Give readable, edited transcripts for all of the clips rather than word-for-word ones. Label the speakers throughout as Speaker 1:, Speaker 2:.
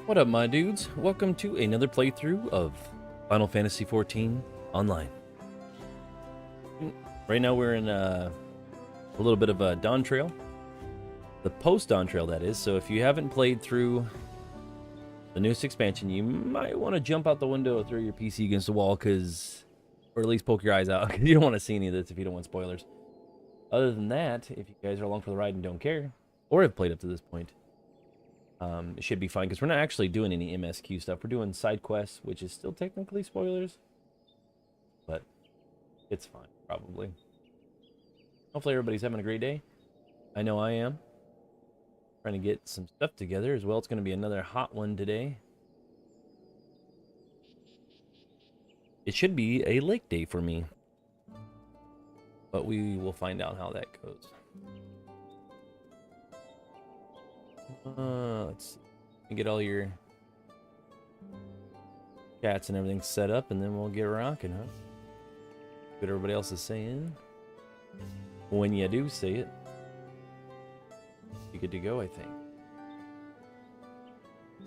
Speaker 1: What up, my dudes? Welcome to another playthrough of Final Fantasy XIV Online. Right now we're in a little bit of a Dawntrail. The post-Dawntrail, that is. So if you haven't played through the newest expansion, you might want to jump out the window or throw your PC against the wall, or at least poke your eyes out, because you don't want to see any of this if you don't want spoilers. Other than that, if you guys are along for the ride and don't care, or have played up to this point, it should be fine, because we're not actually doing any MSQ stuff. We're doing side quests, which is still technically spoilers, but it's fine, probably. Hopefully everybody's having a great day. I know I am. Trying to get some stuff together as well. It's going to be another hot one today. It should be a lake day for me, but we will find out how that goes. Let's see. Get all your chats and everything set up, and then we'll get rocking, huh? What everybody else is saying. When you do say it, you're good to go, I think.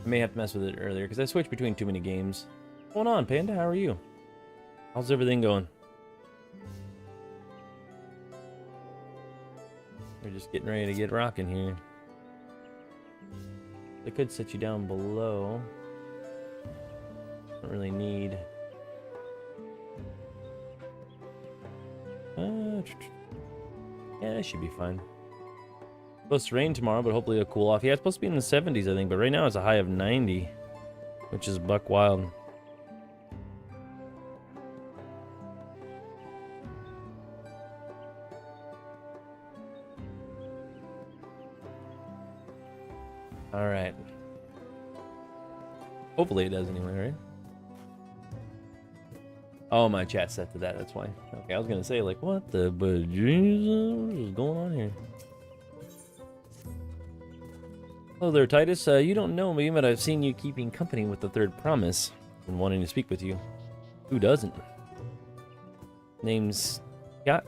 Speaker 1: I may have to mess with it earlier, because I switched between too many games. What's going on, Panda? How are you? How's everything going? We're just getting ready to get rocking here. I could set you down below. Don't really need. Yeah, that should be fine. Supposed to rain tomorrow, but hopefully it'll cool off. Yeah, it's supposed to be in the 70s, I think, but right now it's a high of 90, which is buck wild. All right. Hopefully it does anyway, right? Oh, my chat's set to that. That's why. Okay, I was gonna say, like, what the bejesus? What is going on here? Hello there, Titus. You don't know me, but I've seen you keeping company with the Third Promise and wanting to speak with you. Who doesn't? Name's Ro?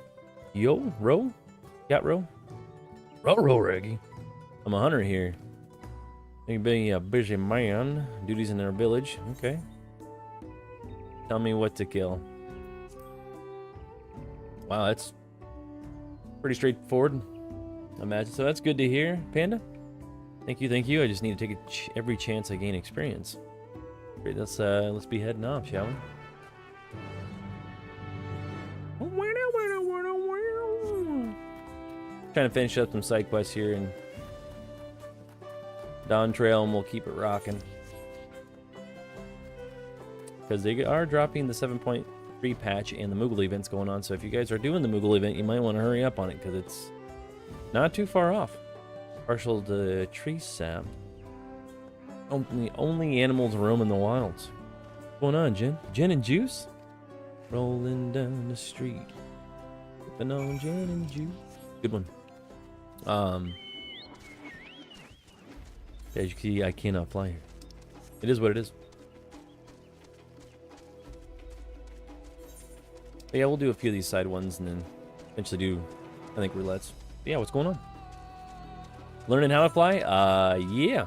Speaker 1: Ro, Reggie. I'm a hunter here. You being a busy man. Duties in their village. Okay. Tell me what to kill. Wow, that's pretty straightforward, I imagine. So that's good to hear, Panda. Thank you, thank you. I just need to take every chance I gain experience. Great, let's be heading off, shall we? Trying to finish up some side quests here and Dawntrail, and we'll keep it rocking. Because they are dropping the 7.3 patch and the Moogle event's going on. So if you guys are doing the Moogle event, you might want to hurry up on it, because it's not too far off. Partial to tree sap. Only animals roam in the wilds. What's going on, Gin? Gin and juice? Rolling down the street. Sipping on gin and juice. Good one. As you can see, I cannot fly here. It is what it is. But yeah, we'll do a few of these side ones and then eventually do, I think, roulettes. But yeah, what's going on? Learning how to fly? Yeah.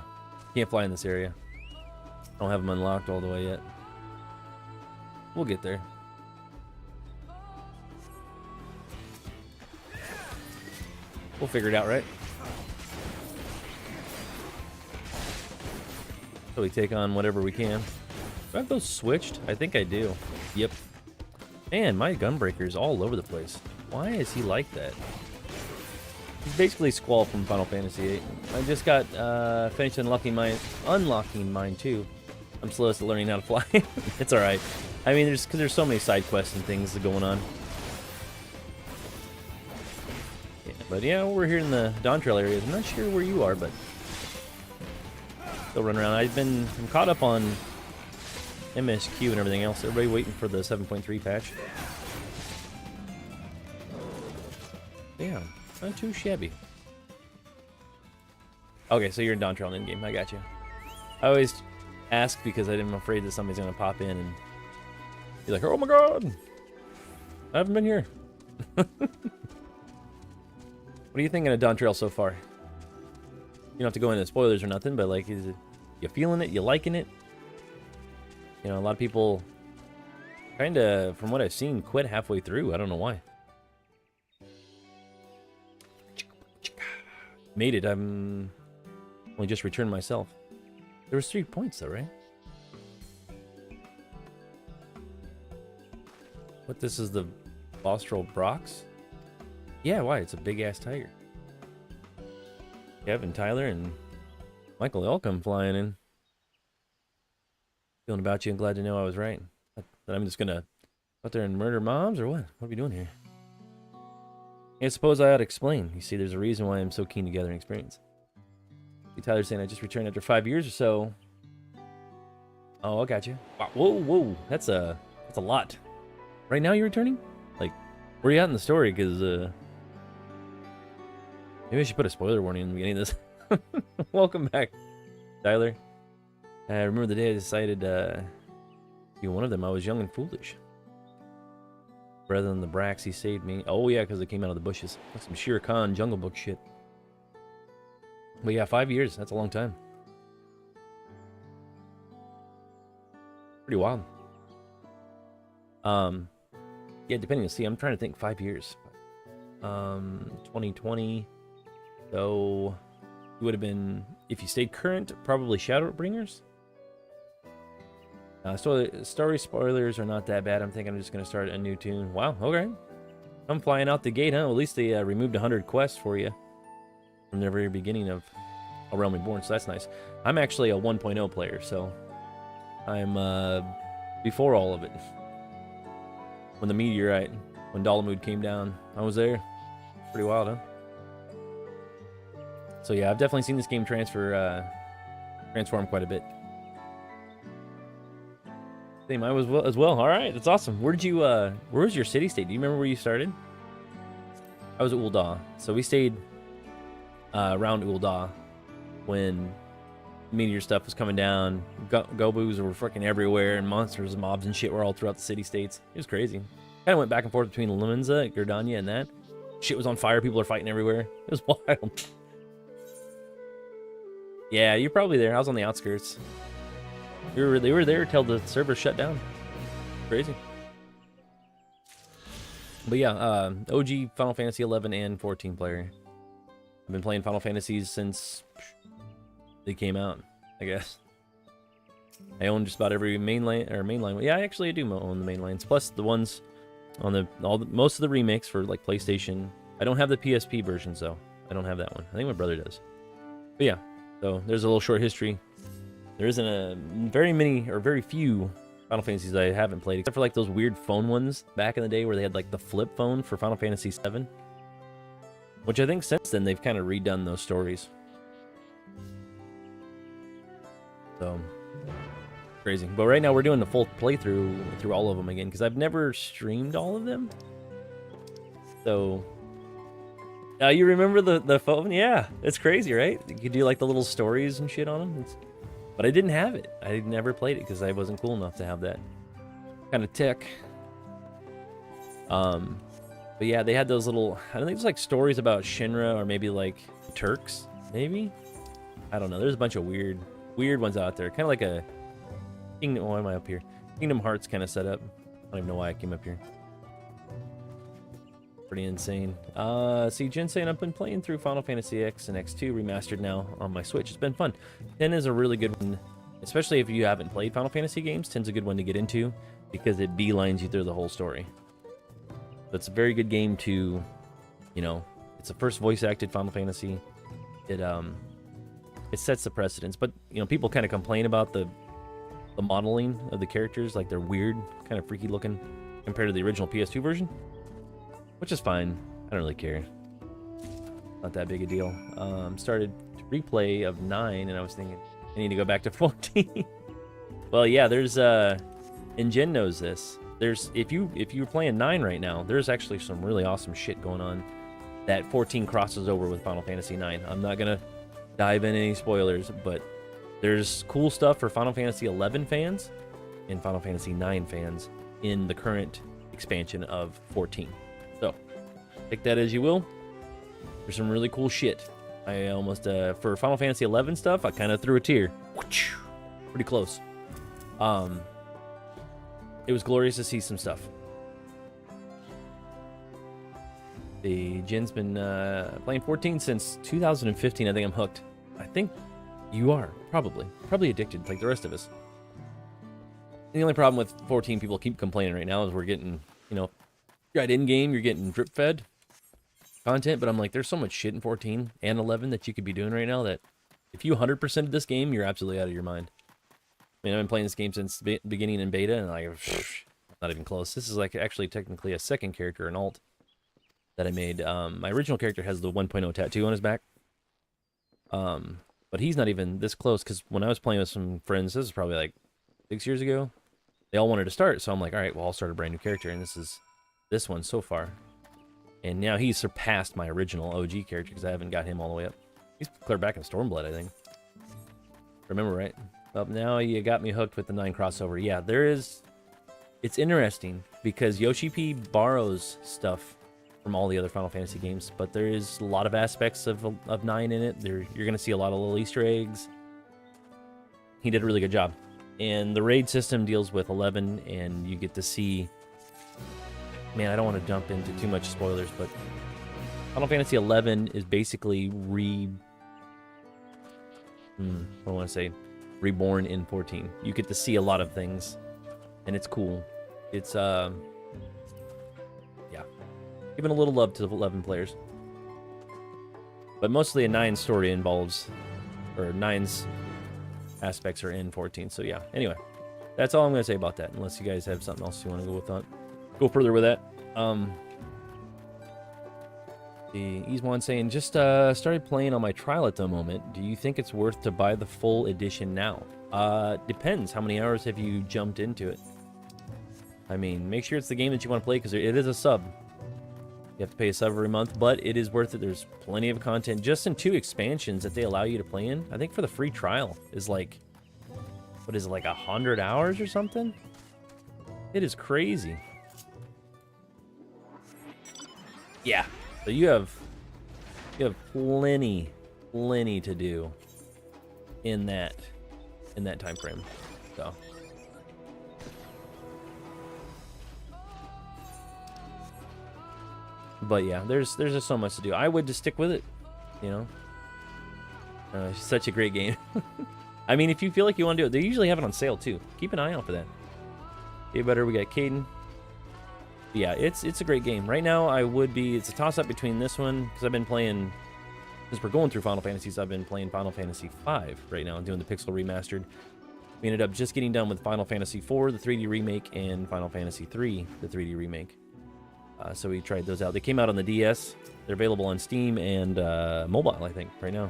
Speaker 1: Can't fly in this area. I don't have them unlocked all the way yet. We'll get there. We'll figure it out, right? So we take on whatever we can. Do I have those switched? I think I do. Yep. Man, my gunbreaker's all over the place. Why is he like that? He's basically Squall from Final Fantasy VIII. I just got finished unlocking mine too. I'm slowest at learning how to fly. It's alright. I mean, because there's so many side quests and things going on. Yeah, but yeah, we're here in the Dawntrail area. I'm not sure where you are, but still running around. I'm caught up on MSQ and everything else. Everybody waiting for the 7.3 patch. Yeah, not too shabby. Okay, so you're in Dawntrail in game. I got you. I always ask because I'm afraid that somebody's gonna pop in and be like, "Oh my god, I haven't been here." What are you thinking of Dawntrail so far? You don't have to go into spoilers or nothing, but like, is it You feeling it? You liking it? You know, a lot of people kind of, from what I've seen, quit halfway through. I don't know why. Made it. I'm only just returned myself. There was 3 points though, right? What, this is the Dawntrail Brox? Yeah, why? It's a big-ass tiger. Kevin, Tyler, and Michael all come flying in. Feeling about you and glad to know I was right. That I'm just gonna go out there and murder moms, or what? What are we doing here? I suppose I ought to explain. You see, there's a reason why I'm so keen to gather experience. See, Tyler's saying I just returned after 5 years or so. Oh, I got you. Wow, whoa, that's a lot. Right now you're returning? Like, where are you at in the story? Because, maybe I should put a spoiler warning in the beginning of this. Welcome back, Tyler. I remember the day I decided to be one of them. I was young and foolish. Rather than the Brax, he saved me. Oh, yeah, because it came out of the bushes. Like some Shere Khan Jungle Book shit. But yeah, 5 years. That's a long time. Pretty wild. Yeah, depending. See, I'm trying to think 5 years. 2020. So, it would have been, if you stayed current, probably Shadowbringers. Story spoilers are not that bad. I'm thinking I'm just going to start a new tune. Wow, okay. I'm flying out the gate, huh? Well, at least they removed 100 quests for you from the very beginning of A Realm Reborn, so that's nice. I'm actually a 1.0 player, so I'm before all of it. When the meteorite, when Dalamud came down, I was there. Pretty wild, huh? So yeah, I've definitely seen this game transform quite a bit. Same, I was as well. All right, that's awesome. Where did you? Where was your city state? Do you remember where you started? I was at Ul'dah, so we stayed around Ul'dah when meteor stuff was coming down. Gobus were freaking everywhere, and monsters and mobs and shit were all throughout the city states. It was crazy. Kind of went back and forth between Limenza, Gerdania, and that. Shit was on fire. People are fighting everywhere. It was wild. Yeah, you're probably there. I was on the outskirts. They were there till the server shut down. Crazy. But yeah, OG Final Fantasy 11 and 14 player. I've been playing Final Fantasies since they came out, I guess. I own just about every mainline. Yeah, I actually do own the main lines. Plus the ones on most of the remakes for like PlayStation. I don't have the PSP versions though. I don't have that one. I think my brother does. But yeah, so there's a little short history. There isn't a very few Final Fantasies I haven't played, except for like those weird phone ones back in the day where they had like the flip phone for Final Fantasy VII. Which I think since then they've kind of redone those stories. So crazy. But right now we're doing the full playthrough through all of them again because I've never streamed all of them. So you remember the phone? Yeah, it's crazy, right? You could do like the little stories and shit on them. But I didn't have it. I never played it because I wasn't cool enough to have that kind of tech. But yeah, they had those little, I don't think it's like stories about Shinra or maybe like Turks, maybe? I don't know. There's a bunch of weird ones out there. Kind of like a Kingdom, why am I up here? Kingdom Hearts kind of setup. I don't even know why I came up here. Pretty insane. See, Jen saying I've been playing through Final Fantasy X and X2 remastered now on my Switch. It's been fun. 10 is a really good one, especially if you haven't played Final Fantasy games. 10's a good one to get into because it beelines you through the whole story. So it's a very good game to, you know, it's the first voice-acted Final Fantasy. It sets the precedence, but you know, people kind of complain about the modeling of the characters, like they're weird, kind of freaky looking compared to the original PS2 version. Which is fine. I don't really care. Not that big a deal. Started replay of 9, and I was thinking, I need to go back to 14. Well, yeah, there's and Jen knows this. There's if you're playing 9 right now, there's actually some really awesome shit going on that 14 crosses over with Final Fantasy 9. I'm not gonna dive in any spoilers, but there's cool stuff for Final Fantasy 11 fans and Final Fantasy 9 fans in the current expansion of 14. So, take that as you will. There's some really cool shit. I almost, for Final Fantasy 11 stuff, I kind of threw a tear. Pretty close. It was glorious to see some stuff. The Jin's been playing 14 since 2015. I think I'm hooked. I think you are, probably addicted like the rest of us. The only problem with 14 people keep complaining right now is we're getting, you know, right in game, you're getting drip fed content, but I'm like, there's so much shit in 14 and 11 that you could be doing right now that if you 100% of this game, you're absolutely out of your mind. I mean, I've been playing this game since the beginning in beta, and like, not even close. This is like actually technically a second character, an alt that I made. My original character has the 1.0 tattoo on his back. But he's not even this close, because when I was playing with some friends, this is probably like 6 years ago, they all wanted to start, so I'm like, all right, well, I'll start a brand new character, and this is this one so far. And now he's surpassed my original OG character, because I haven't got him all the way up. He's clear back in Stormblood, I think. Remember, right? Well, now you got me hooked with the 9 crossover. Yeah, there is... It's interesting, because Yoshi P borrows stuff from all the other Final Fantasy games, but there is a lot of aspects of 9 in it. You're going to see a lot of little Easter eggs. He did a really good job. And the raid system deals with 11, and you get to see... Man, I don't want to jump into too much spoilers, but Final Fantasy 11 is basically I want to say reborn in 14. You get to see a lot of things, and it's cool. It's yeah, giving a little love to the 11 players, but mostly a 9 story involves, or 9's aspects are in 14. So yeah. Anyway, that's all I'm gonna say about that. Unless you guys have something else you want to go with that, go further with that. The Ease1 saying, just started playing on my trial at the moment. Do you think it's worth to buy the full edition now? Depends. How many hours have you jumped into it? I mean, make sure it's the game that you want to play, because it is a sub. You have to pay a sub every month, but it is worth it. There's plenty of content just in 2 expansions that they allow you to play in. I think for the free trial is like, what is it, like 100 hours or something? It is crazy. Yeah. So you have plenty to do in that time frame. So but yeah, there's just so much to do. I would just stick with it, you know. It's such a great game. I mean, if you feel like you want to do it, they usually have it on sale too. Keep an eye out for that. Okay, better. We got Caden. Yeah, it's a great game. Right now, it's a toss-up between this one, because I've been playing, since we're going through Final Fantasies, I've been playing Final Fantasy V right now, doing the Pixel Remastered. We ended up just getting done with Final Fantasy IV, the 3D remake, and Final Fantasy III, the 3D remake. So we tried those out. They came out on the DS. They're available on Steam and mobile, I think, right now.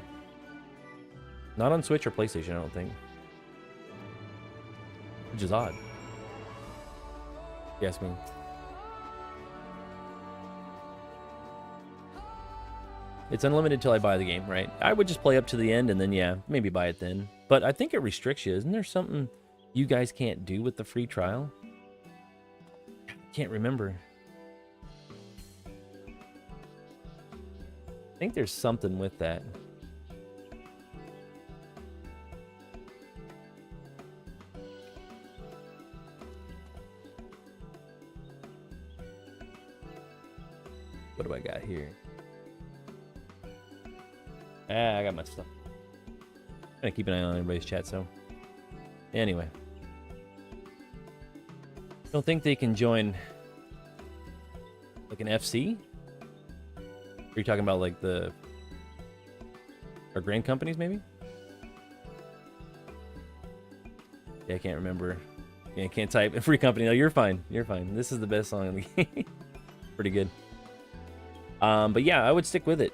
Speaker 1: Not on Switch or PlayStation, I don't think. Which is odd. Yes, me. It's unlimited till I buy the game, right? I would just play up to the end and then, yeah, maybe buy it then. But I think it restricts you. Isn't there something you guys can't do with the free trial? I can't remember. I think there's something with that. What do I got here? I got my stuff. I'm gonna keep an eye on everybody's chat, so. Anyway. Don't think they can join like an FC? Are you talking about like our grand companies maybe? Yeah, I can't remember. Yeah, I can't type. A free company. No, you're fine. You're fine. This is the best song in the game. Pretty good. But yeah, I would stick with it.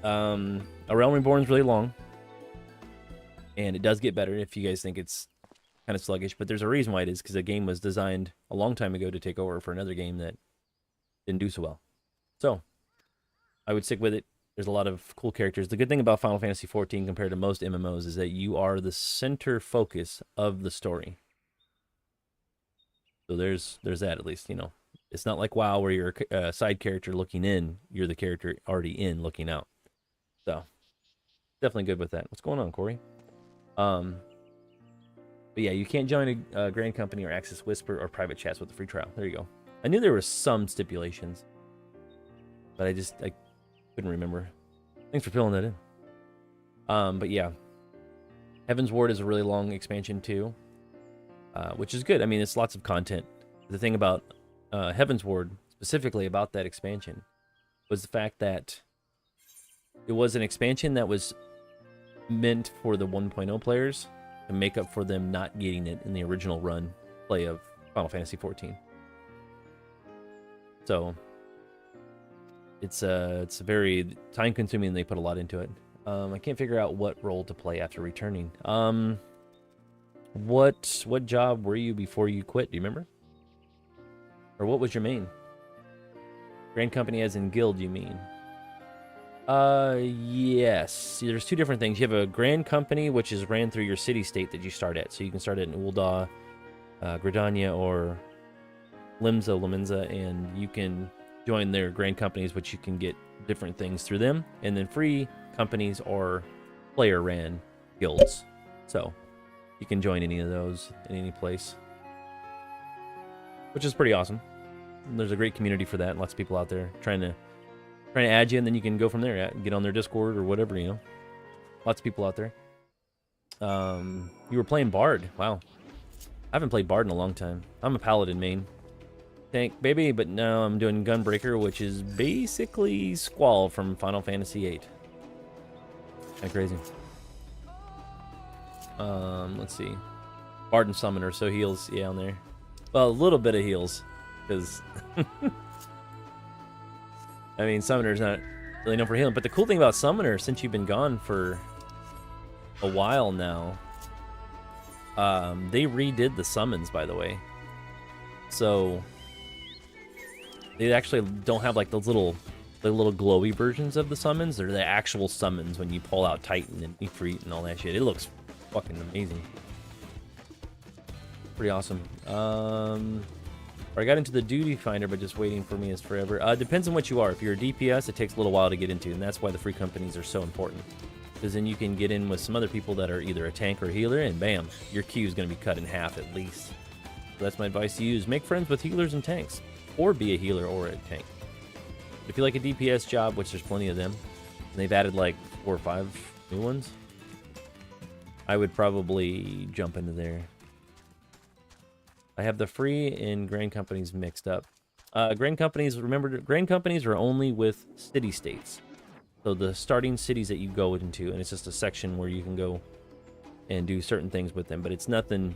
Speaker 1: A Realm Reborn is really long, and it does get better if you guys think it's kind of sluggish, but there's a reason why it is, because the game was designed a long time ago to take over for another game that didn't do so well. So I would stick with it. There's a lot of cool characters. The good thing about Final Fantasy XIV compared to most MMOs is that you are the center focus of the story. So there's that, at least, you know. It's not like WoW where you're a side character looking in. You're the character already in looking out. So definitely good with that. What's going on, Corey? But yeah, you can't join a Grand Company or access Whisper or private chats with a free trial. There you go. I knew there were some stipulations, but I couldn't remember. Thanks for filling that in. But yeah, Heaven's Ward is a really long expansion too, which is good. I mean, it's lots of content. The thing about Heaven's Ward, specifically about that expansion, was the fact that it was an expansion that was meant for the 1.0 players to make up for them not getting it in the original run play of Final Fantasy XIV. So it's very time consuming and they put a lot into it. I can't figure out what role to play after returning. What job were you before you quit? Do you remember? Or what was your main? Grand Company as in guild, you mean? Yes. There's two different things. You have a Grand Company, which is ran through your city-state that you start at. So you can start at Ul'dah, Gridania, or Limsa, and you can join their Grand Companies, which you can get different things through them. And then free companies or player-ran guilds. So you can join any of those in any place, which is pretty awesome. And there's a great community for that, and lots of people out there trying to add you, and then you can go from there. Get on their Discord or whatever, you know. Lots of people out there. You were playing Bard. Wow. I haven't played Bard in a long time. I'm a Paladin main. Tank, baby, but now I'm doing Gunbreaker, which is basically Squall from Final Fantasy VIII. Kind of crazy. Let's see. Bard and Summoner, so heals, yeah, on there. Well, a little bit of heals, because... I mean, Summoner's not really known for healing, but the cool thing about Summoner, since you've been gone for a while now, they redid the summons, by the way. So they actually don't have like those little glowy versions of the summons. They're the actual summons when you pull out Titan and Ifrit and all that shit. It looks fucking amazing. Pretty awesome. I got into the Duty Finder, but just waiting for me is forever. Depends on what you are. If you're a DPS, it takes a little while to get into, and that's why the free companies are so important. Because then you can get in with some other people that are either a tank or a healer, and bam, your queue is going to be cut in half at least. So that's my advice to you, is make friends with healers and tanks, or be a healer or a tank. If you like a DPS job, which there's plenty of them, and they've added like 4 or 5 new ones, I would probably jump into there. I have the free and Grand Companies mixed up. Grand Companies, remember, Grand Companies are only with city-states. So the starting cities that you go into, and it's just a section where you can go and do certain things with them. But it's nothing,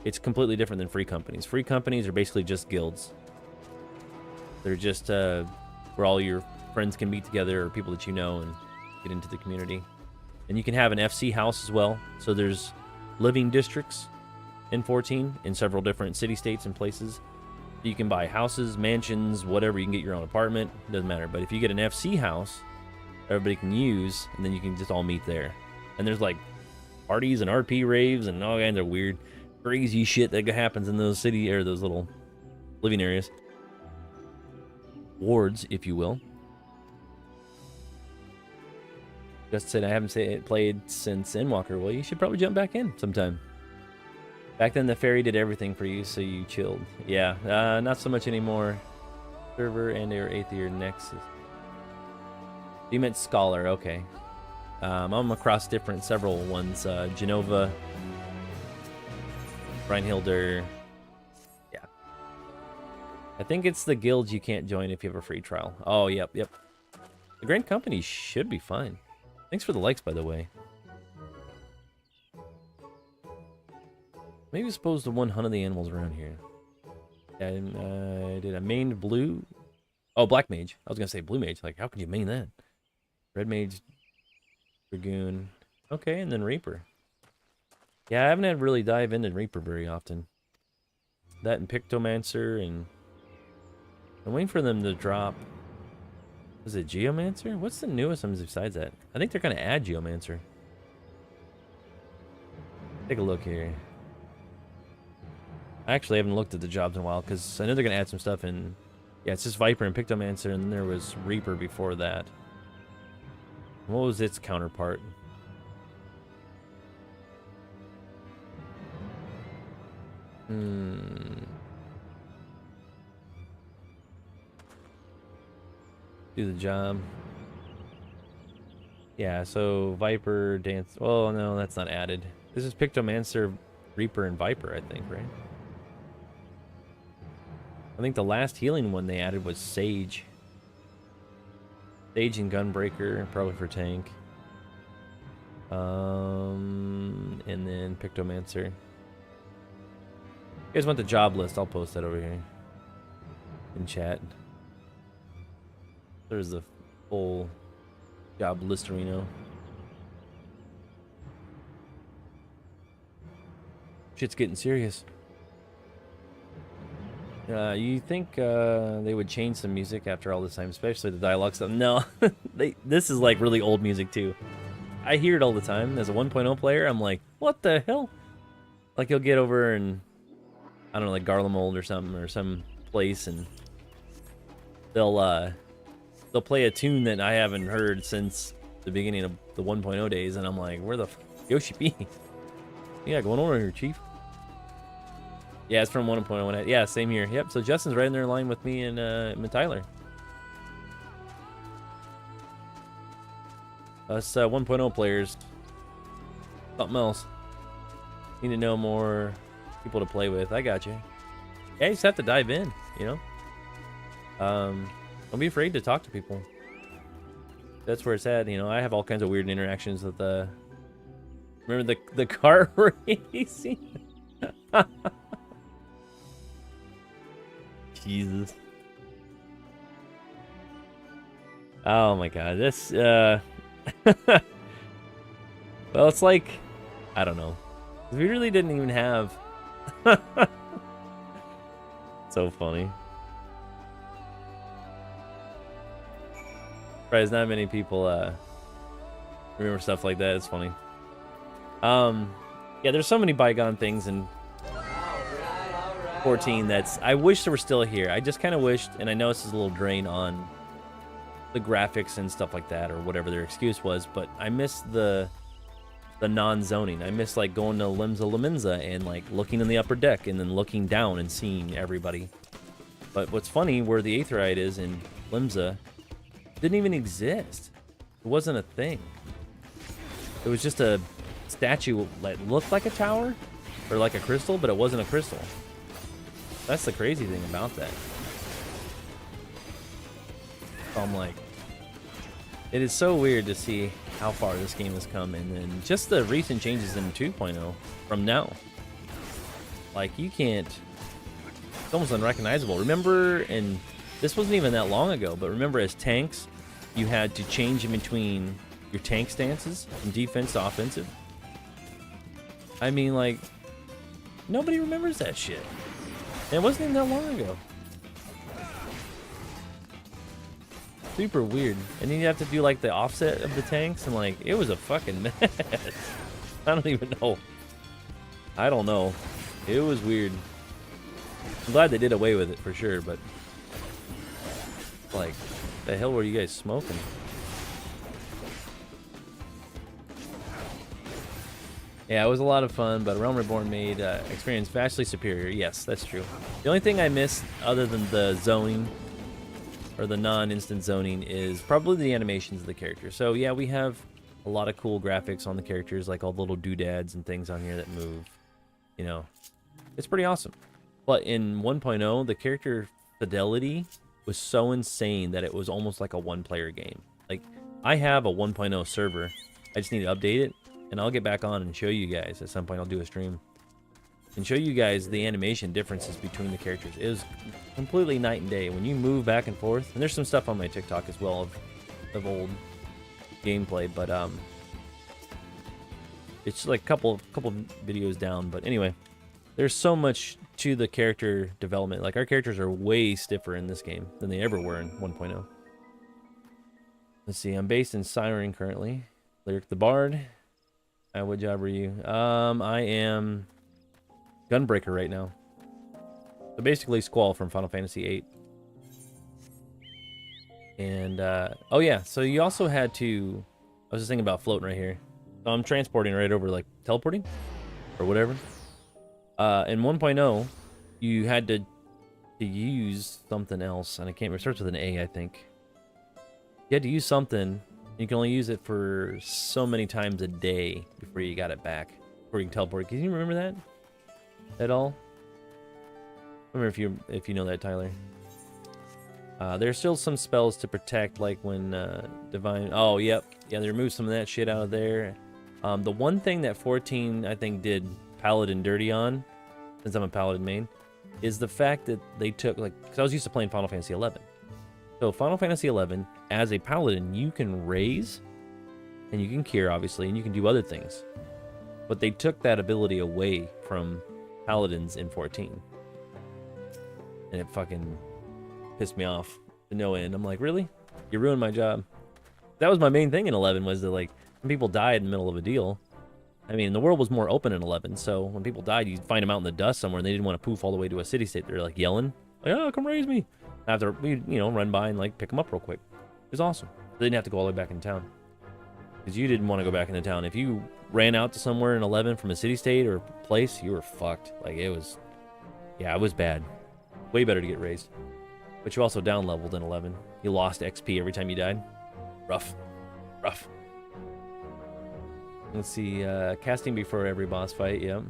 Speaker 1: it's completely different than free companies. Free companies are basically just guilds. They're just where all your friends can meet together, or people that you know, and get into the community. And you can have an FC house as well. So there's living districts in 14 in several different city-states and places. You can buy houses, mansions, whatever. You can get your own apartment. Doesn't matter. But if you get an FC house, everybody can use, and then you can just all meet there. And there's like parties and RP raves and all kinds of weird, crazy shit that happens in those city or those little living areas. Wards, if you will. Just said I haven't played since Endwalker. Well, you should probably jump back in sometime. Back then, the fairy did everything for you, so you chilled. Yeah, not so much anymore. Server and or 8th year Nexus. You meant Scholar, okay. I'm across several ones. Genova, Reinhilder. Yeah. I think it's the guilds you can't join if you have a free trial. Oh, yep. The Grand Company should be fine. Thanks for the likes, by the way. Maybe suppose to hunt of the animals around here. I did a mained blue. Oh, black mage. I was gonna say blue mage. Like, how could you main that? Red mage, dragoon. Okay, and then reaper. Yeah, I haven't had really dive into reaper very often. That and pictomancer, and I'm waiting for them to drop. Is it geomancer? What's the newest ones besides that? I think they're gonna add geomancer. Take a look here. I actually haven't looked at the jobs in a while, because I know they're going to add some stuff in. Yeah, it's just Viper and Pictomancer, and then there was Reaper before that. What was its counterpart? Do the job. Yeah, so Viper, Dance... Oh, no, that's not added. This is Pictomancer, Reaper, and Viper, I think, right? I think the last healing one they added was Sage. Sage and Gunbreaker, probably for tank. And then Pictomancer. You guys want the job list? I'll post that over here in chat. There's the full job list, Reno. Shit's getting serious. You think they would change some music after all this time, especially the dialogue stuff? No, this is like really old music too. I hear it all the time. As a 1.0 player, I'm like, what the hell? Like you'll get over and I don't know, like Garlemald or something, or some place, and they'll play a tune that I haven't heard since the beginning of the 1.0 days, and I'm like, where the Yoshi be? Yeah, going over here, Chief. Yeah, it's from 1.01. Yeah, same here. Yep, so Justin's right in there in line with me and Tyler. Us 1.0 players, something else. Need to know more people to play with. I got you. Yeah, you just have to dive in, you know? Don't be afraid to talk to people. That's where it's at, you know. I have all kinds of weird interactions with remember the kart racing? Jesus. Oh my god, this well, it's like, I don't know. We really didn't even have so funny. Right, not many people remember stuff like that. It's funny. Yeah, there's so many bygone things in 14 that's I wish they were still here. I just kind of wished, and I know this is a little drain on the graphics and stuff like that, or whatever their excuse was, but I miss the non-zoning. I miss like going to Limsa Laminza and like looking in the upper deck and then looking down and seeing everybody. But what's funny, where the Aetherite is in Limsa didn't even exist. It wasn't a thing. It was just a statue that looked like a tower or like a crystal, but it wasn't a crystal. That's the crazy thing about that. So I'm like, it is so weird to see how far this game has come, and then just the recent changes in 2.0 from now. Like, you can't, it's almost unrecognizable. Remember, and this wasn't even that long ago, but remember as tanks, you had to change in between your tank stances from defense to offensive. I mean, like, nobody remembers that shit. And it wasn't even that long ago. Super weird. And then you have to do like the offset of the tanks, and like, it was a fucking mess. I don't even know. I don't know. It was weird. I'm glad they did away with it for sure, but like, the hell were you guys smoking? Yeah, it was a lot of fun, but Realm Reborn made experience vastly superior. Yes, that's true. The only thing I missed, other than the zoning, or the non-instant zoning, is probably the animations of the characters. So yeah, we have a lot of cool graphics on the characters, like all the little doodads and things on here that move. You know, it's pretty awesome. But in 1.0, the character fidelity was so insane that it was almost like a one-player game. Like, I have a 1.0 server. I just need to update it, and I'll get back on and show you guys. At some point, I'll do a stream and show you guys the animation differences between the characters. It was completely night and day. When you move back and forth, and there's some stuff on my TikTok as well of old gameplay, but it's like a couple videos down. But anyway, there's so much to the character development. Like, our characters are way stiffer in this game than they ever were in 1.0. Let's see, I'm based in Siren currently. Lyric the Bard. What job are you? I am Gunbreaker right now. So basically Squall from Final Fantasy VIII. And, oh yeah, so you also had to, I was just thinking about floating right here. So I'm transporting right over, like, teleporting? Or whatever. In 1.0, you had to use something else, and I can't remember. It starts with an A, I think. You had to use something. You can only use it for so many times a day before you got it back. Before you can teleport. Can you remember that at all? I remember if you know that, Tyler. There's still some spells to protect, like when divine. Oh, yep, yeah. They removed some of that shit out of there. The one thing that 14 I think did Paladin dirty on, since I'm a Paladin main, is the fact that they took, like, because I was used to playing Final Fantasy 11. So Final Fantasy 11, as a Paladin, you can raise, and you can cure, obviously, and you can do other things. But they took that ability away from Paladins in 14. And it fucking pissed me off to no end. I'm like, really? You ruined my job. That was my main thing in 11, was that, like, when people died in the middle of a deal, I mean, the world was more open in 11, so when people died, you'd find them out in the dust somewhere, and they didn't want to poof all the way to a city-state. They're, like, yelling, like, oh, come raise me. After we, you know, run by and, like, pick them up real quick. It was awesome. They didn't have to go all the way back in town. Because you didn't want to go back into town. If you ran out to somewhere in 11 from a city-state or place, you were fucked. Like, it was, yeah, it was bad. Way better to get raised. But you also down-leveled in 11. You lost XP every time you died. Rough. Rough. Let's see, casting before every boss fight, yep.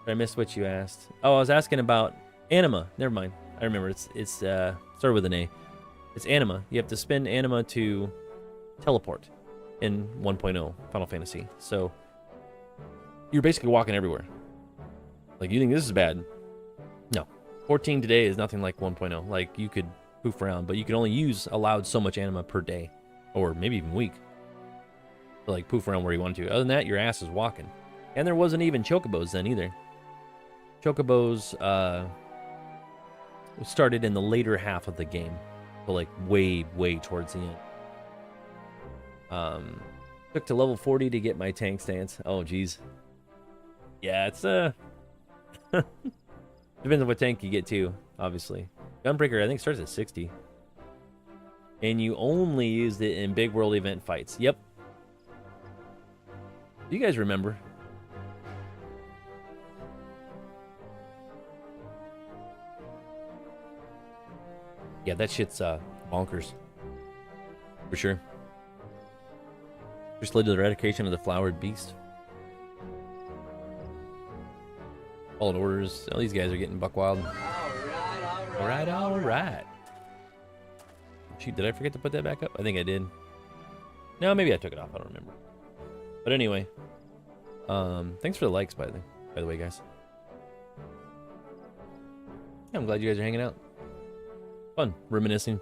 Speaker 1: I missed what you asked. Oh, I was asking about anima. Never mind. I remember. It's started with an A. It's anima. You have to spend anima to teleport in 1.0 Final Fantasy. So you're basically walking everywhere. Like, you think this is bad? No. 14 today is nothing like 1.0. Like, you could poof around, but you could only use allowed so much anima per day, or maybe even week. To, like, poof around where you want to. Other than that, your ass is walking. And there wasn't even chocobos then either. Chocobos started in the later half of the game, so like way towards the end. Took to level 40 to get my tank stance. Oh geez. Yeah, it's depends on what tank you get too, obviously. Gunbreaker I think starts at 60. And you only used it in big world event fights. Yep. Do you guys remember? Yeah, that shit's bonkers. For sure. Just led to the eradication of the flowered beast. Followed orders. All these guys are getting buck wild. Alright. Shoot, did I forget to put that back up? I think I did. No, maybe I took it off. I don't remember. But anyway. Thanks for the likes, by the way, guys. Yeah, I'm glad you guys are hanging out. Fun, reminiscing.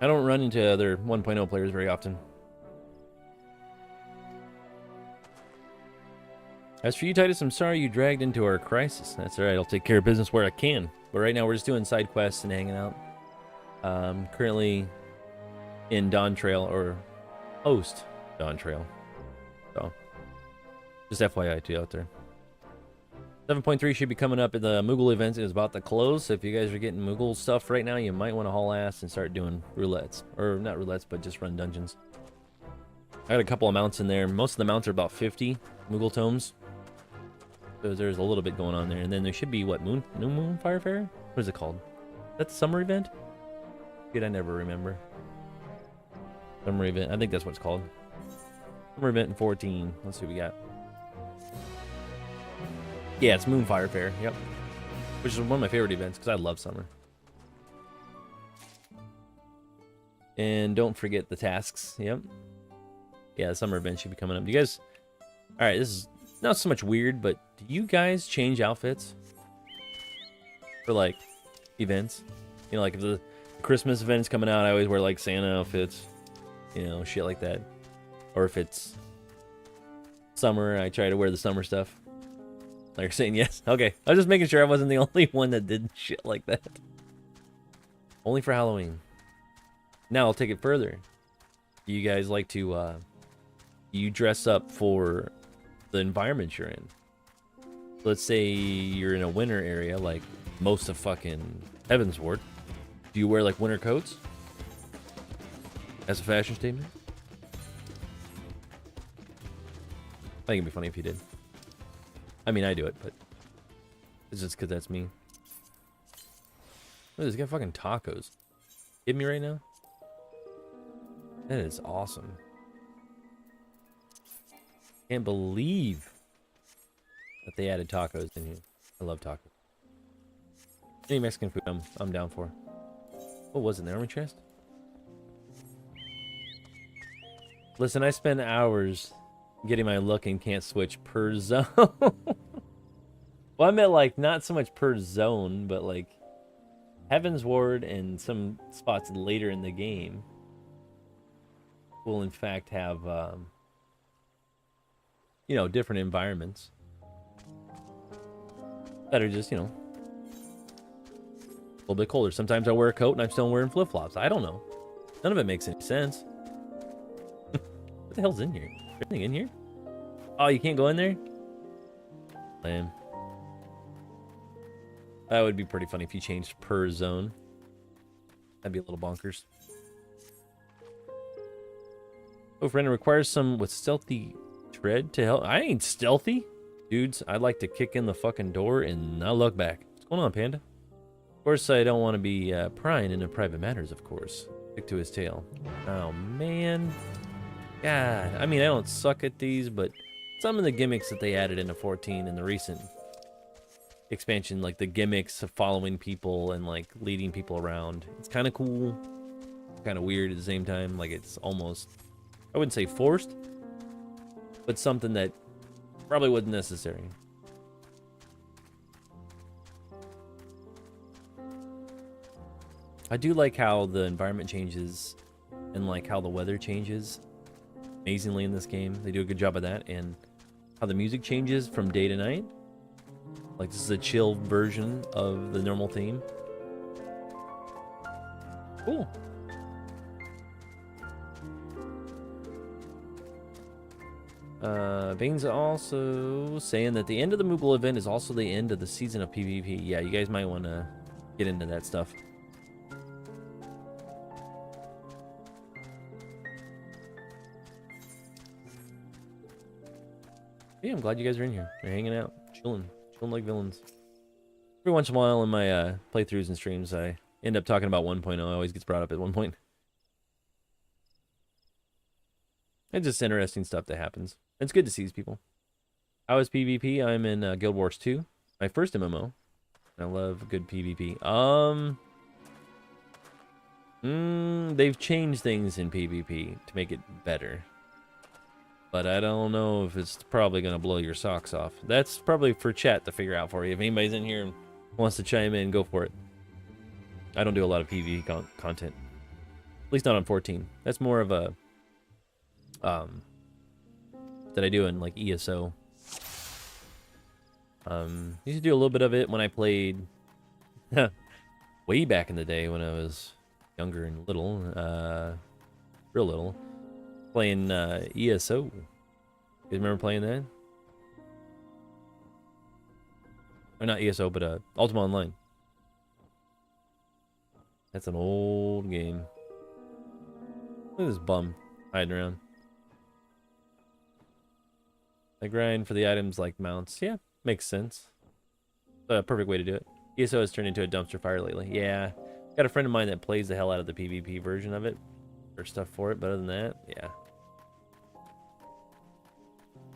Speaker 1: I don't run into other 1.0 players very often. As for you, Titus, I'm sorry you dragged into our crisis. That's alright, I'll take care of business where I can. But right now we're just doing side quests and hanging out. Currently in Dawntrail, or post Dawntrail. So, just FYI too out there. 7.3 should be coming up in the Moogle events. It is about to close, so if you guys are getting Moogle stuff right now, you might want to haul ass and start doing roulettes. Or not roulettes, but just run dungeons. I got a couple of mounts in there. Most of the mounts are about 50 Moogle tomes. So there's a little bit going on there. And then there should be, what, New Moon Firefarer? What is it called? Is that the summer event? Shit, I never remember. Summer event. I think that's what it's called. Summer event in 14. Let's see what we got. Yeah, it's Moon Firefarer, yep. Which is one of my favorite events, because I love summer. And don't forget the tasks, yep. Yeah, the summer event should be coming up. Do you guys... Alright, this is not so much weird, but do you guys change outfits? For, like, events? You know, like, if the Christmas event's coming out, I always wear, like, Santa outfits. You know, shit like that. Or if it's summer, I try to wear the summer stuff. They're saying yes. Okay. I was just making sure I wasn't the only one that did shit like that. Only for Halloween. Now I'll take it further. You guys like to, you dress up for the environment you're in. Let's say you're in a winter area, like most of fucking Heavensward. Do you wear, like, winter coats? As a fashion statement? I think it'd be funny if you did. I mean, I do it, but it's just because that's me. Oh, this got fucking tacos. Hit me right now? That is awesome. Can't believe that they added tacos in here. I love tacos. Any Mexican food I'm down for. What was it, the army chest? Listen, I spend hours getting my look and can't switch per zone. Well, I meant like not so much per zone, but like Heaven's Ward and some spots later in the game will in fact have, you know, different environments that are just, you know, a little bit colder. Sometimes I wear a coat and I'm still wearing flip-flops. I don't know. None of it makes any sense. What the hell's in here? Is there anything in here? Oh, you can't go in there? Lame. That would be pretty funny if you changed per zone. That'd be a little bonkers. Oh, friend, it requires some with stealthy tread to help. I ain't stealthy. Dudes, I'd like to kick in the fucking door and not look back. What's going on, Panda? Of course, I don't want to be prying into private matters, of course. Stick to his tail. Oh, man. God. I mean, I don't suck at these, but some of the gimmicks that they added into 14 in the recent expansion, like the gimmicks of following people and like leading people around, it's kind of cool, kind of weird at the same time. Like it's almost, I wouldn't say forced, but something that probably wasn't necessary. I do like how the environment changes and like how the weather changes amazingly in this game. They do a good job of that, and how the music changes from day to night. Like this is a chill version of the normal theme. Cool. Bane's also saying that the end of the Moogle event is also the end of the season of PvP. Yeah, you guys might want to get into that stuff. Yeah, I'm glad you guys are in here. They're hanging out, chilling like villains. Every once in a while in my playthroughs and streams, I end up talking about 1.0. It always gets brought up at one point. It's just interesting stuff that happens. It's good to see these people. How is PvP? I'm in Guild Wars 2, my first MMO. I love good PvP. They've changed things in PvP to make it better. But I don't know if it's probably going to blow your socks off. That's probably for chat to figure out for you. If anybody's in here and wants to chime in, go for it. I don't do a lot of PvP content. At least not on 14. That's more of a... that I do in, like, ESO. Used to do a little bit of it when I played... way back in the day when I was younger and little. Real little. Playing ESO. You guys remember playing that? Or not ESO, but Ultima Online. That's an old game. Look at this bum hiding around. I grind for the items like mounts. Yeah, makes sense. Perfect way to do it. ESO has turned into a dumpster fire lately. Yeah. Got a friend of mine that plays the hell out of the PvP version of it. Or stuff for it, but other than that, yeah.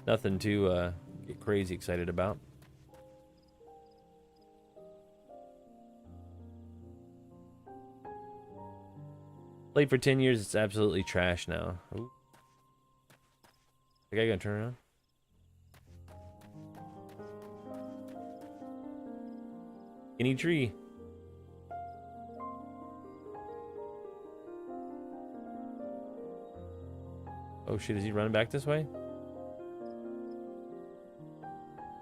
Speaker 1: Nothing to get crazy excited about. Played for 10 years, it's absolutely trash now. Ooh. The guy gonna turn around? Any tree. Oh shit, is he running back this way?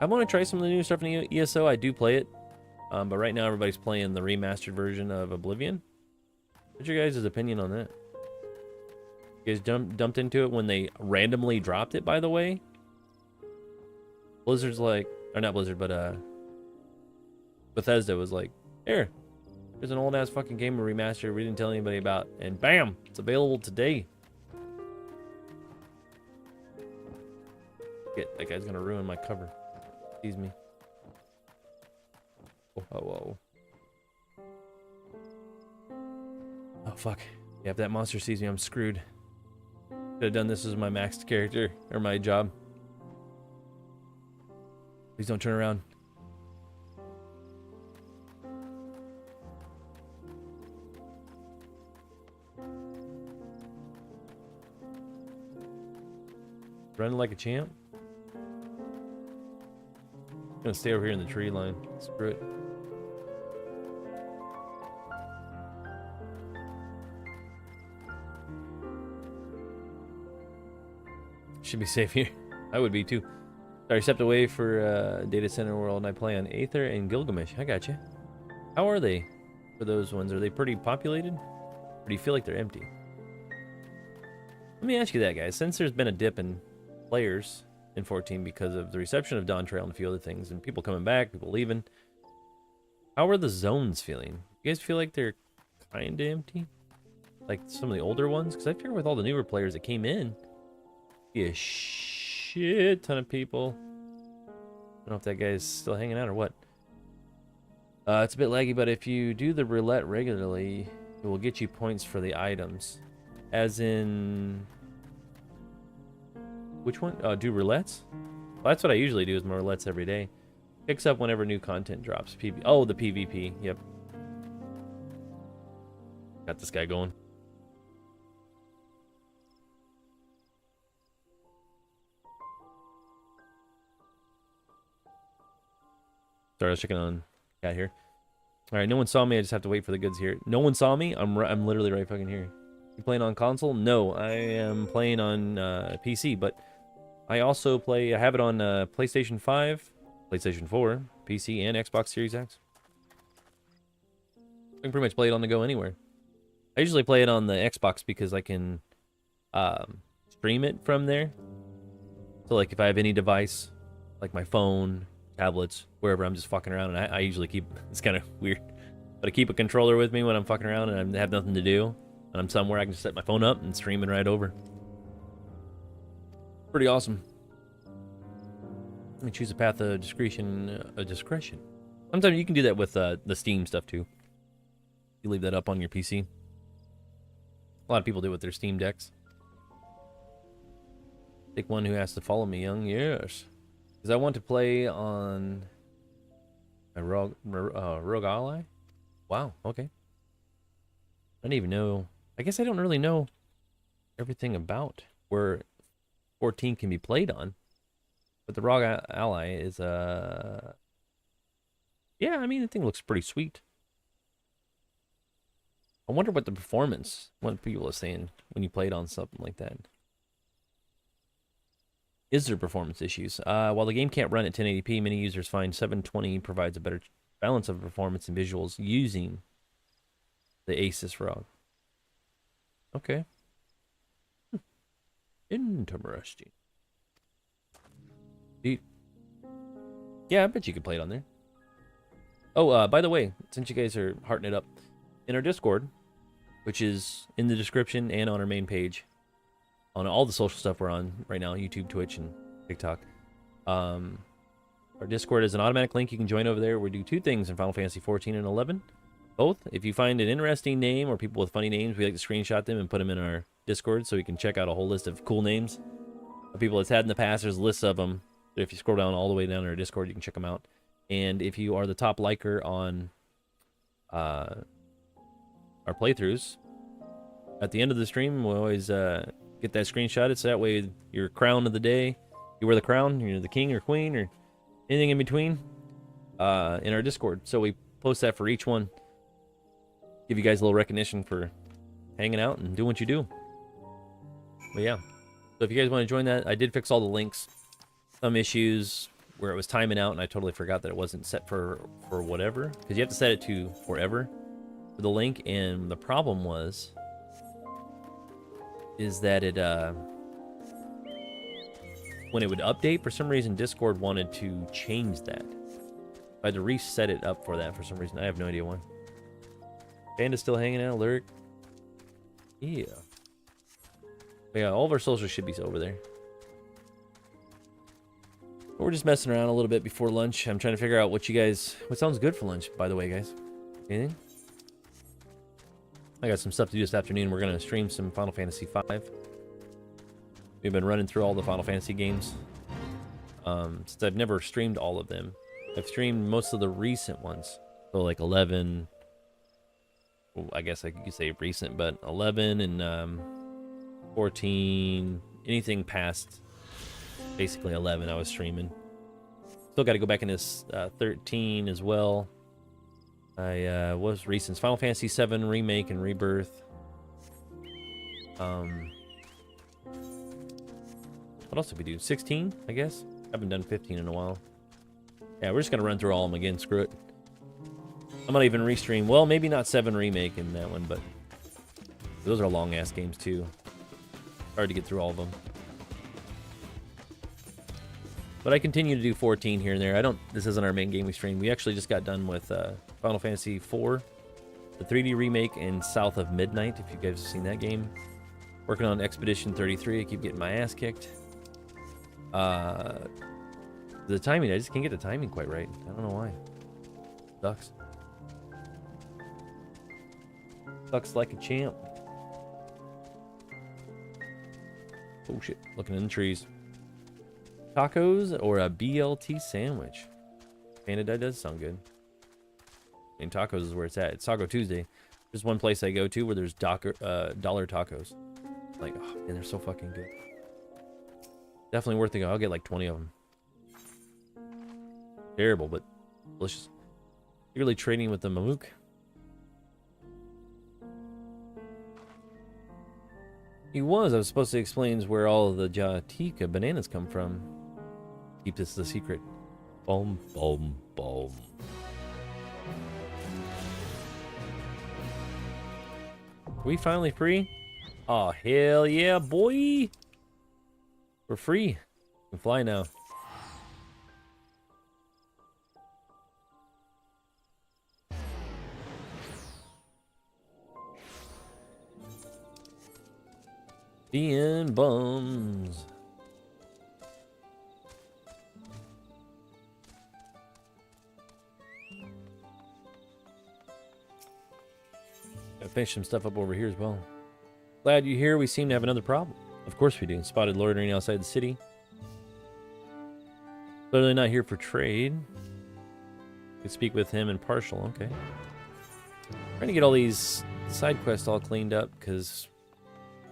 Speaker 1: I want to try some of the new stuff in ESO. I do play it. But right now everybody's playing the remastered version of Oblivion. What's your guys' opinion on that? You guys dumped into it when they randomly dropped it, by the way? Blizzard's like... Or not Blizzard, but Bethesda was like, here, there's an old-ass fucking game remastered we didn't tell anybody about. And bam! It's available today. That guy's gonna ruin my cover. sees me. Oh, whoa. Oh, fuck. Yeah, if that monster sees me, I'm screwed. Could have done this as my maxed character, or my job. Please don't turn around. Running like a champ. I'm gonna stay over here in the tree line. Screw it. Should be safe here. I would be too. Sorry, stepped away for data center world and I play on Aether and Gilgamesh. I got you. How are they for those ones? Are they pretty populated? Or do you feel like they're empty? Let me ask you that, guys. Since there's been a dip in players in 14 because of the reception of Dawntrail and a few other things, and people coming back, people leaving, how are the zones feeling? You guys feel like they're kind of empty? Like some of the older ones? Because I figure with all the newer players that came in, be a shit ton of people. I don't know if that guy's still hanging out or what. It's a bit laggy, but if you do the roulette regularly, it will get you points for the items. As in... Which one? Do roulettes? Well, that's what I usually do, is more roulettes every day. Picks up whenever new content drops. Oh, the PvP. Yep. Got this guy going. Sorry, I was checking on cat here. All right, no one saw me. I just have to wait for the goods here. No one saw me. I'm literally right fucking here. You playing on console? No, I am playing on PC, but I also play. I have it on PlayStation 5, PlayStation 4, PC, and Xbox Series X. I can pretty much play it on the go anywhere. I usually play it on the Xbox because I can stream it from there. So, like, if I have any device, like my phone, tablets, wherever I'm just fucking around, and I usually keep, it's kind of weird, but I keep a controller with me when I'm fucking around and I have nothing to do, and I'm somewhere, I can just set my phone up and stream it right over. Pretty awesome. Let me choose a path of discretion. Sometimes you can do that with the Steam stuff too. You leave that up on your PC. A lot of people do it with their Steam decks. Take one who has to follow me, young. Yes. Because I want to play on my Rogue Ally. Wow, okay. I don't even know. I guess I don't really know everything about where 14 can be played on. But the Rogue Ally is, yeah, I mean, the thing looks pretty sweet. I wonder what the performance, what people are saying when you played on something like that. Is there performance issues? While the game can't run at 1080p, many users find 720 provides a better balance of performance and visuals using the Asus ROG. Okay. Interesting. Yeah, I bet you could play it on there. Oh, by the way, since you guys are hearting it up, in our Discord, which is in the description and on our main page, on all the social stuff we're on right now, YouTube, Twitch, and TikTok. Our Discord is an automatic link you can join over there. We do two things in Final Fantasy 14 and 11. Both. If you find an interesting name or people with funny names, we like to screenshot them and put them in our Discord so we can check out a whole list of cool names of people it's had in the past. There's lists of them. So if you scroll down all the way down to our Discord, you can check them out. And if you are the top liker on our playthroughs, at the end of the stream, we'll always get that screenshotted, so that way your crown of the day, you wear the crown, you're the king or queen or anything in between, in our Discord. So we post that for each one. Give you guys a little recognition for hanging out and doing what you do. But yeah. So if you guys want to join that, I did fix all the links. Some issues where it was timing out and I totally forgot that it wasn't set for whatever. Because you have to set it to forever for the link. And the problem is that it, when it would update, for some reason Discord wanted to change that. I had to reset it up for that for some reason. I have no idea why. Panda's still hanging out, Lyric. Yeah. But yeah, all of our socials should be over there. We're just messing around a little bit before lunch. I'm trying to figure out what sounds good for lunch, by the way, guys. Anything? I got some stuff to do this afternoon. We're going to stream some Final Fantasy V. We've been running through all the Final Fantasy games. Since I've never streamed all of them. I've streamed most of the recent ones. So like 11. Well, I guess I could say recent, but 11 and 14. Anything past basically 11 I was streaming. Still got to go back into 13 as well. I was recent Final Fantasy VII Remake and Rebirth. What else did we do? 16, I guess? I haven't done 15 in a while. Yeah, we're just going to run through all of them again. Screw it. I might even restream. Well, maybe not 7 Remake in that one, but those are long-ass games, too. Hard to get through all of them. But I continue to do 14 here and there. This isn't our main game we stream. We actually just got done with Final Fantasy IV, the 3D remake, and South of Midnight, if you guys have seen that game. Working on Expedition 33. I keep getting my ass kicked. The timing, I just can't get the timing quite right. I don't know why. Sucks. Sucks like a champ. Oh shit, looking in the trees. Tacos or a BLT sandwich? And that does sound good. I mean, tacos is where it's at. It's Taco Tuesday. There's one place I go to where there's dollar tacos. Like, oh man, they're so fucking good. Definitely worth the go. I'll get like 20 of them. Terrible, but delicious. You're really trading with the Mamook. I was supposed to explain where all of the Jatika bananas come from. Keep this a secret. Boom, boom, boom. Are we finally free? Oh, hell yeah, boy! We're free. We can fly now. Being bums. Gotta finish some stuff up over here as well. Glad you're here. We seem to have another problem. Of course we do. Spotted loitering outside the city. Clearly not here for trade. Could speak with him in partial. Okay. Trying to get all these side quests all cleaned up because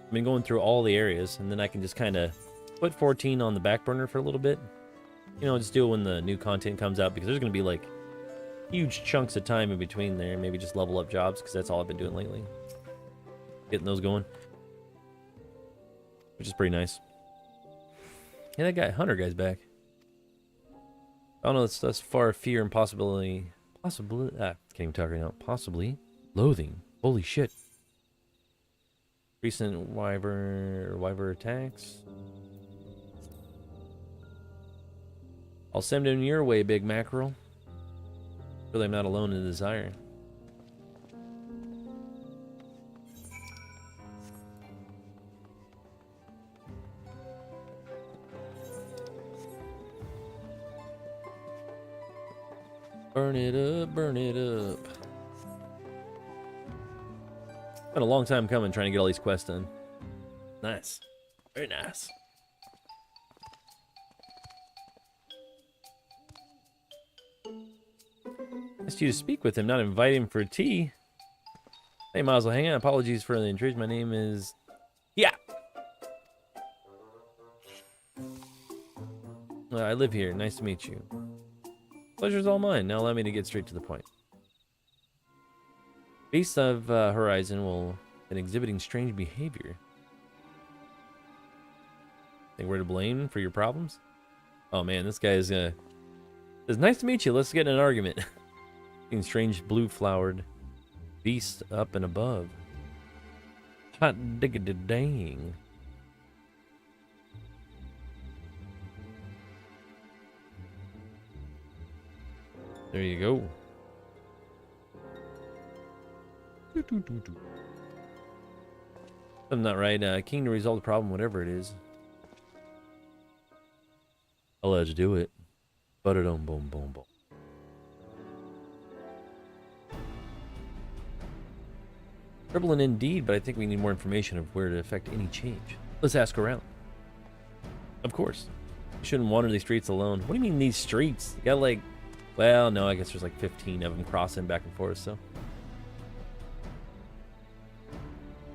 Speaker 1: I've been going through all the areas, and then I can just kind of put 14 on the back burner for a little bit. You know, just do it when the new content comes out, because there's going to be like huge chunks of time in between there. Maybe just level up jobs, because that's all I've been doing lately. Getting those going. Which is pretty nice. Yeah, that guy, Hunter guy's back. I don't know, that's far fear and possibility. Can't even talk right now. Possibly loathing. Holy shit. Recent wyvern attacks. I'll send him your way, big mackerel. Really, I'm not alone in desire. Burn it up, burn it up. Been a long time coming trying to get all these quests done. Nice. Very nice. Asked you to speak with him, not invite him for tea. Hey, might as well hang out. Apologies for the intrusion. My name is... Yeah! I live here. Nice to meet you. Pleasure's all mine. Now allow me to get straight to the point. Beasts of Horizon will been exhibiting strange behavior. Think we're to blame for your problems? Oh man, this guy is says, nice to meet you. Let's get in an argument. Seeing strange blue-flowered beasts up and above. Hot digga-da-dang. There you go. I'm not right. Keen to resolve the problem, whatever it is. Let's do it. Ba-da-dum, boom, boom, boom. Dribbling indeed, but I think we need more information of where to affect any change. Let's ask around. Of course. You shouldn't wander these streets alone. What do you mean these streets? You got like, well, no, I guess there's like 15 of them crossing back and forth, so.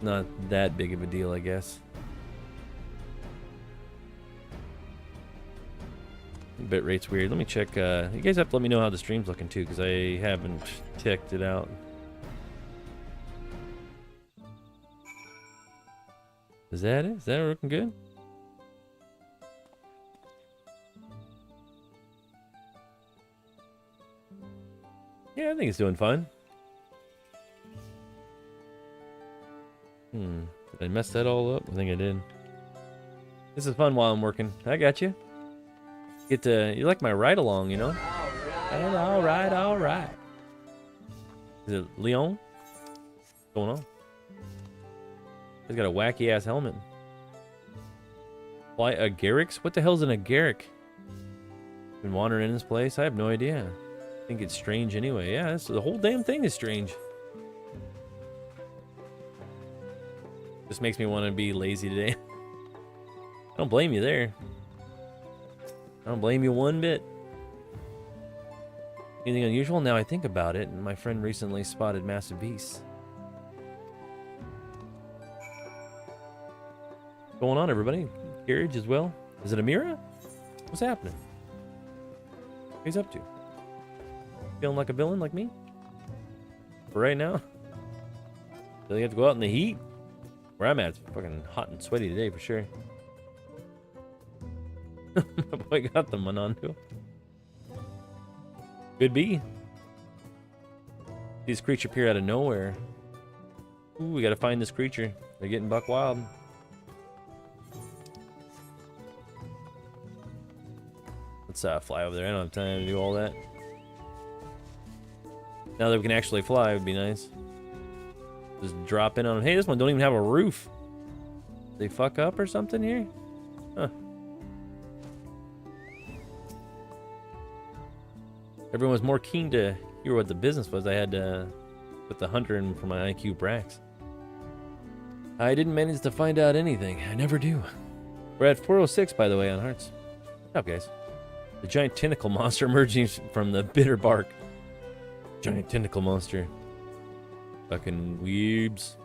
Speaker 1: Not that big of a deal, I guess. Bit rate's weird. Let me check. You guys have to let me know how the stream's looking too, because I haven't checked it out. Is that it? Is that looking good? Yeah, I think it's doing fine. Did I mess that all up? I think I did. This is fun while I'm working. I got you. Get to, you like my ride along, you know? All right. Is it Leon? What's going on? He's got a wacky ass helmet. Fly agarics? What the hell's an agaric? Been wandering in this place? I have no idea. I think it's strange anyway. Yeah, the whole damn thing is strange. Just makes me want to be lazy today. I don't blame you there. I don't blame you one bit. Anything unusual? Now I think about it, my friend recently spotted massive beasts. What's going on, everybody? Carriage as well? Is it Amira? What's happening? What he's up to? Feeling like a villain like me? For right now? Do you have to go out in the heat? Where I'm at, it's fucking hot and sweaty today for sure. My boy got the Monando. Could be. These creatures appear out of nowhere. Ooh, we gotta find this creature. They're getting buck wild. Let's fly over there. I don't have time to do all that. Now that we can actually fly, it would be nice. Just drop in on them. Hey, this one don't even have a roof. They fuck up or something here? Huh. Everyone was more keen to hear what the business was. I had to put the hunter in for my IQ brax. I didn't manage to find out anything. I never do. We're at 406, by the way, on hearts. What's up, guys? The giant tentacle monster emerging from the bitter bark. Giant tentacle monster. Fucking weebs.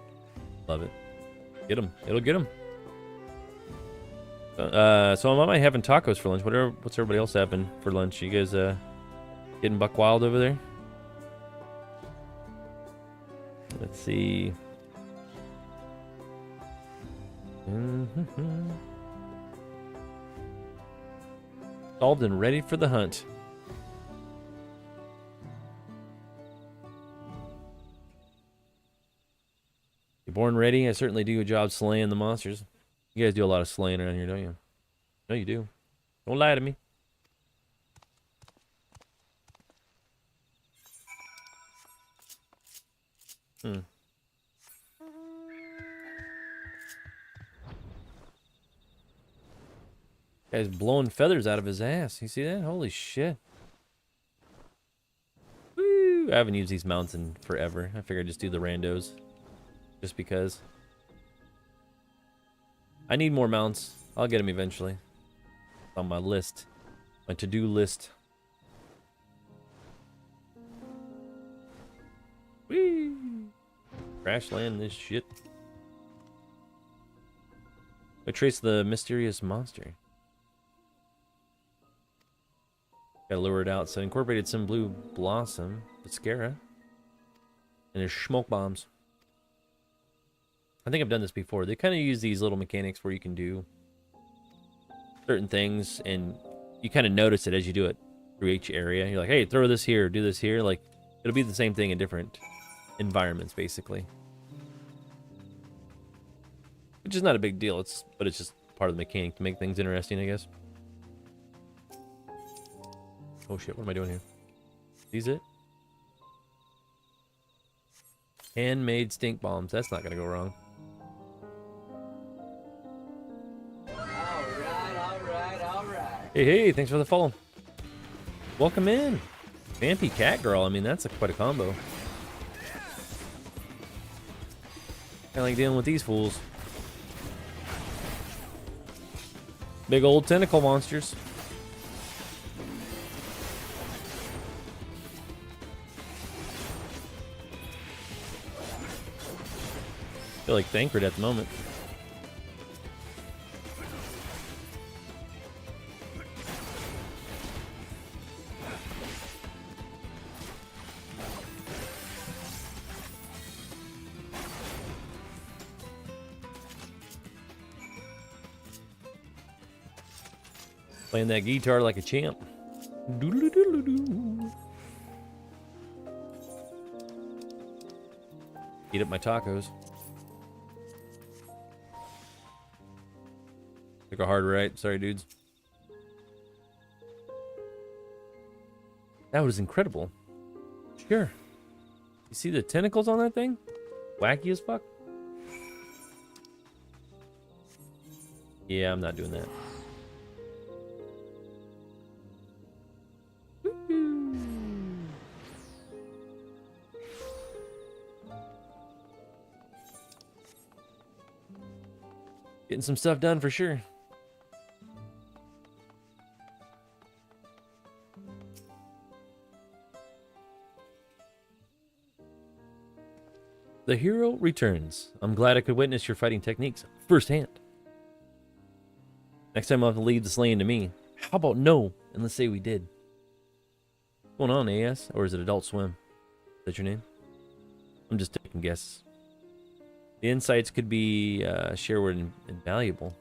Speaker 1: Love it. Get him. It'll get him. So I'm on having tacos for lunch. What's everybody else having for lunch? You guys getting buck wild over there? Let's see. Solved and ready for the hunt. You're born ready. I certainly do a job slaying the monsters. You guys do a lot of slaying around here, don't you? No, you do. Don't lie to me. Guy's blowing feathers out of his ass. You see that? Holy shit. Woo! I haven't used these mounts in forever. I figured I'd just do the randos. Just because. I need more mounts. I'll get them eventually. It's on my list. My to-do list. Whee! Crash land this shit. I trace the mysterious monster. Gotta lure it out. So I incorporated some blue blossom, mascara, and there's smoke bombs. I think I've done this before. They kind of use these little mechanics where you can do certain things, and you kind of notice it as you do it through each area. You're like, hey, throw this here, do this here. Like, it'll be the same thing in different environments, basically. Which is not a big deal. But it's just part of the mechanic to make things interesting, I guess. Oh shit, what am I doing here? Is it? Handmade stink bombs. That's not gonna go wrong.
Speaker 2: Alright.
Speaker 1: Hey, hey, thanks for the follow. Welcome in. Vampy cat girl. I mean, that's quite a combo. I like dealing with these fools. Big old tentacle monsters. Feel like Thancred at the moment. Playing that guitar like a champ. Doodle-doo-doodle-doo. Eat up my tacos. Took a hard right. Sorry, dudes. That was incredible. Sure. You see the tentacles on that thing? Wacky as fuck. Yeah, I'm not doing that. Getting some stuff done for sure. The hero returns. I'm glad I could witness your fighting techniques firsthand. Next time I'll have to leave the slaying to me. How about no? And let's say we did. What's going on, AS? Or is it Adult Swim? Is that your name? I'm just taking guesses. The insights could be shareward invaluable.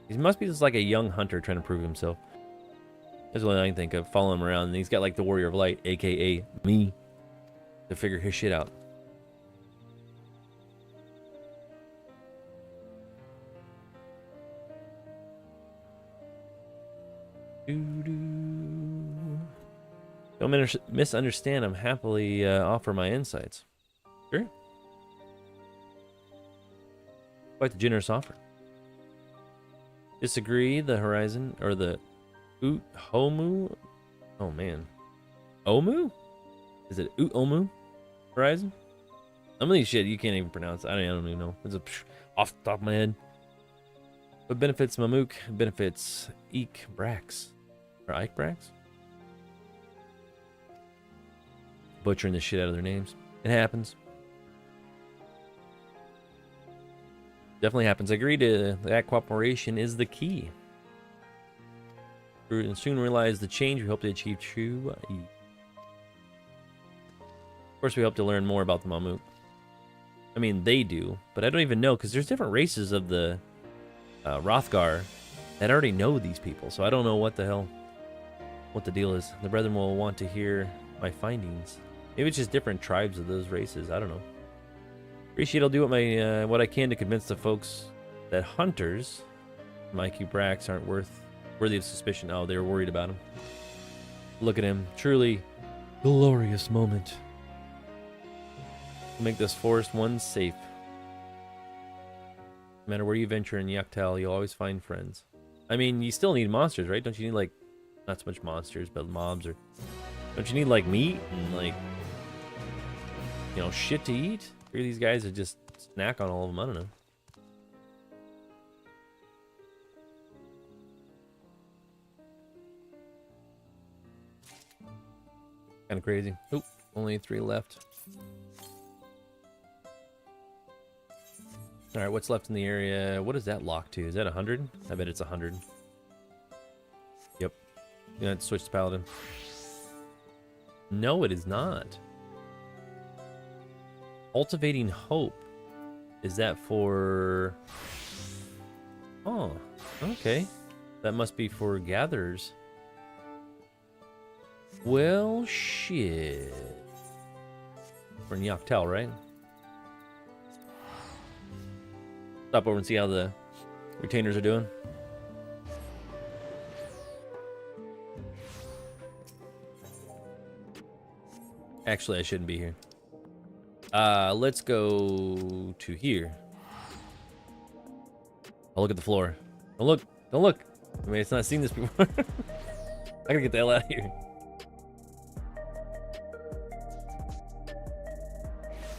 Speaker 1: He must be just like a young hunter trying to prove himself. That's what I can think of. Follow him around, and he's got like the Warrior of Light, aka me, to figure his shit out. Don't misunderstand. I'm happily offer my insights. Sure. Quite the generous offer. Disagree, the horizon, or the Homu? Oh man. Omu? Is it Omu? Horizon? Some of these shit you can't even pronounce. I don't even know. It's off the top of my head. What benefits Mamook? Benefits Eek Brax. Or Ike Brax? Butchering the shit out of their names. It happens. Definitely happens. I agree to that. Cooperation is the key. And soon realize the change we hope to achieve true. Of course, we hope to learn more about the Mamook. I mean, they do, but I don't even know, because there's different races of the Rothgar that already know these people, so I don't know what the hell, what the deal is. The brethren will want to hear my findings. Maybe it's just different tribes of those races. I don't know. Appreciate I'll do what I can to convince the folks that hunters, like you Brax, aren't worthy of suspicion. Oh, they're worried about him. Look at him. Truly glorious moment. Make this forest one safe. No matter where you venture in Yaktal, you'll always find friends. I mean, you still need monsters, right? Don't you need, like, not so much monsters, but mobs, or don't you need, like, meat and, like, you know, shit to eat? Here these guys would just snack on all of them. I don't know. Kind of crazy. Oop, only 3 left. All right, what's left in the area? What is that locked to? Is that 100? I bet it's 100. Yep. You gonna have to switch to Paladin. No, it is not. Cultivating Hope. Is that for... Oh, okay. That must be for gatherers. Well, shit. We're in Yaktal, right? Stop over and see how the retainers are doing. Actually, I shouldn't be here. Let's go to here. I'll look at the floor. Oh, look. Don't look. I mean, it's not seen this before. I gotta get the hell out of here.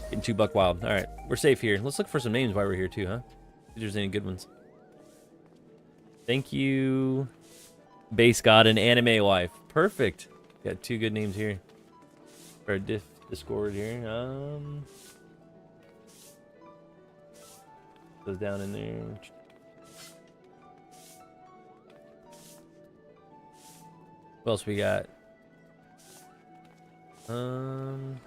Speaker 1: Getting too buck wild. All right, we're safe here. Let's look for some names while we're here too, huh? If there's any good ones. Thank you, Base God and Anime Wife. Perfect. Got two good names here. For Discord here. Goes down in there. What else we got? I'm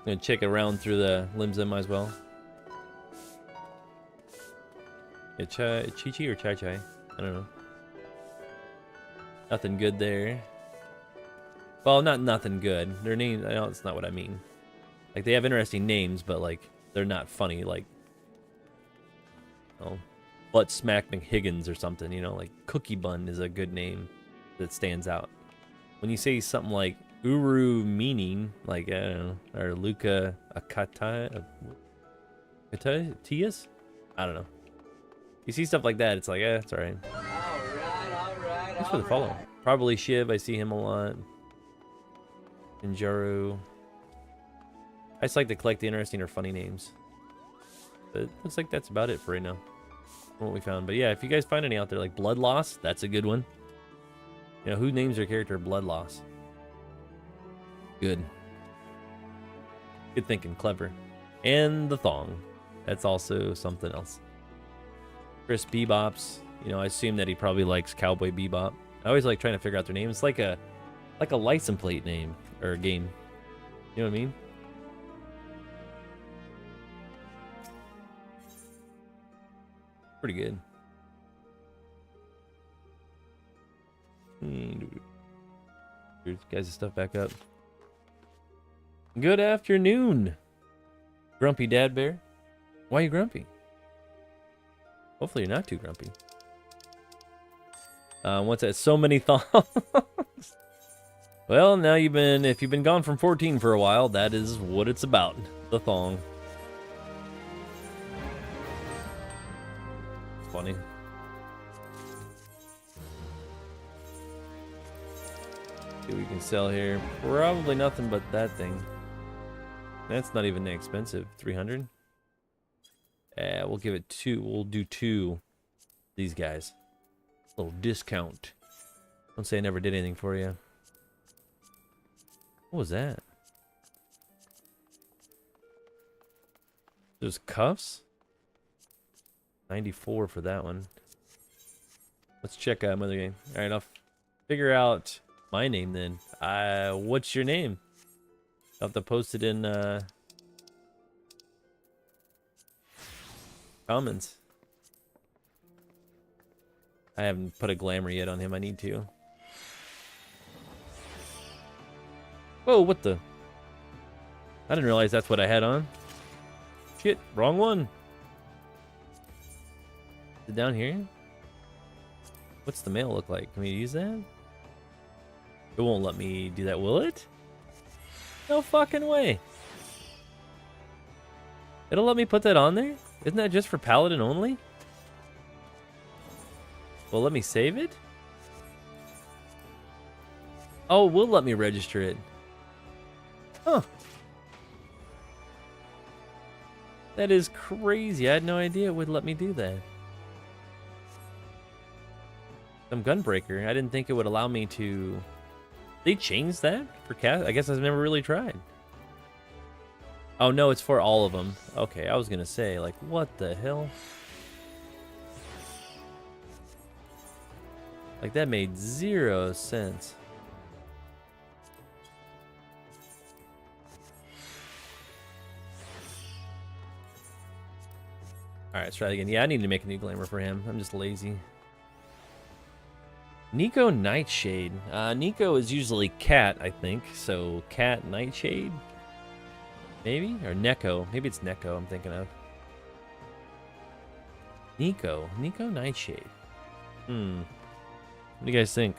Speaker 1: gonna check around through the Limsa, might as well. Yeah, Chi-Chi or Chai-Chai? I don't know. Nothing good there. Well, not nothing good. Their names, I know it's not what I mean. Like, they have interesting names, but, like, they're not funny. Like, oh, Butt Smack McHiggins or something, you know? Like, Cookie Bun is a good name that stands out. When you say something like Uru Meaning, like, I don't know, or Luca Akata, Tias? I don't know. You see stuff like that, it's like, it's alright.
Speaker 2: Alright.
Speaker 1: Thanks for the follow. Probably Shiv, I see him a lot. Ninjaru. I just like to collect the interesting or funny names. But it looks like that's about it for right now. From what we found. But yeah, if you guys find any out there, like Blood Loss, that's a good one. You know, who names their character Blood Loss? Good. Good thinking, clever. And the Thong. That's also something else. Chris Bebops. You know, I assume that he probably likes Cowboy Bebop. I always like trying to figure out their name. It's like a license plate name or a game. You know what I mean? Pretty good. Here's guys' stuff back up. Good afternoon, Grumpy Dad Bear. Why are you grumpy? Hopefully you're not too grumpy. What's that? So many thongs. Well, now if you've been gone from 14 for a while, that is what it's about. The thong. Funny. See what we can sell here. Probably nothing but that thing. That's not even that expensive. 300. We'll give it 2. We'll do 2. These guys. Little discount. Don't say I never did anything for you. What was that? Those cuffs? 94 for that one. Let's check out my other game. All right, I'll figure out my name then. What's your name? I'll have to post it in comments. I haven't put a glamour yet on him. I need to. Whoa, what the? I didn't realize that's what I had on. Shit, wrong one. Is it down here? What's the mail look like? Can we use that? It won't let me do that, will it? No fucking way. It'll let me put that on there? Isn't that just for Paladin only? Well, let me save it? Oh, it will let me register it. Huh. That is crazy. I had no idea it would let me do that. Some Gunbreaker. I didn't think it would allow me to... They changed that for cast? I guess I've never really tried. Oh, no, it's for all of them. Okay, I was going to say, like, what the hell? Like, that made 0 sense. Alright, let's try it again. Yeah, I need to make a new glamour for him. I'm just lazy. Nico Nightshade. Nico is usually cat, I think. So, cat Nightshade? Maybe? Or Neko. Maybe it's Neko I'm thinking of. Nico. Nico Nightshade. What do you guys think?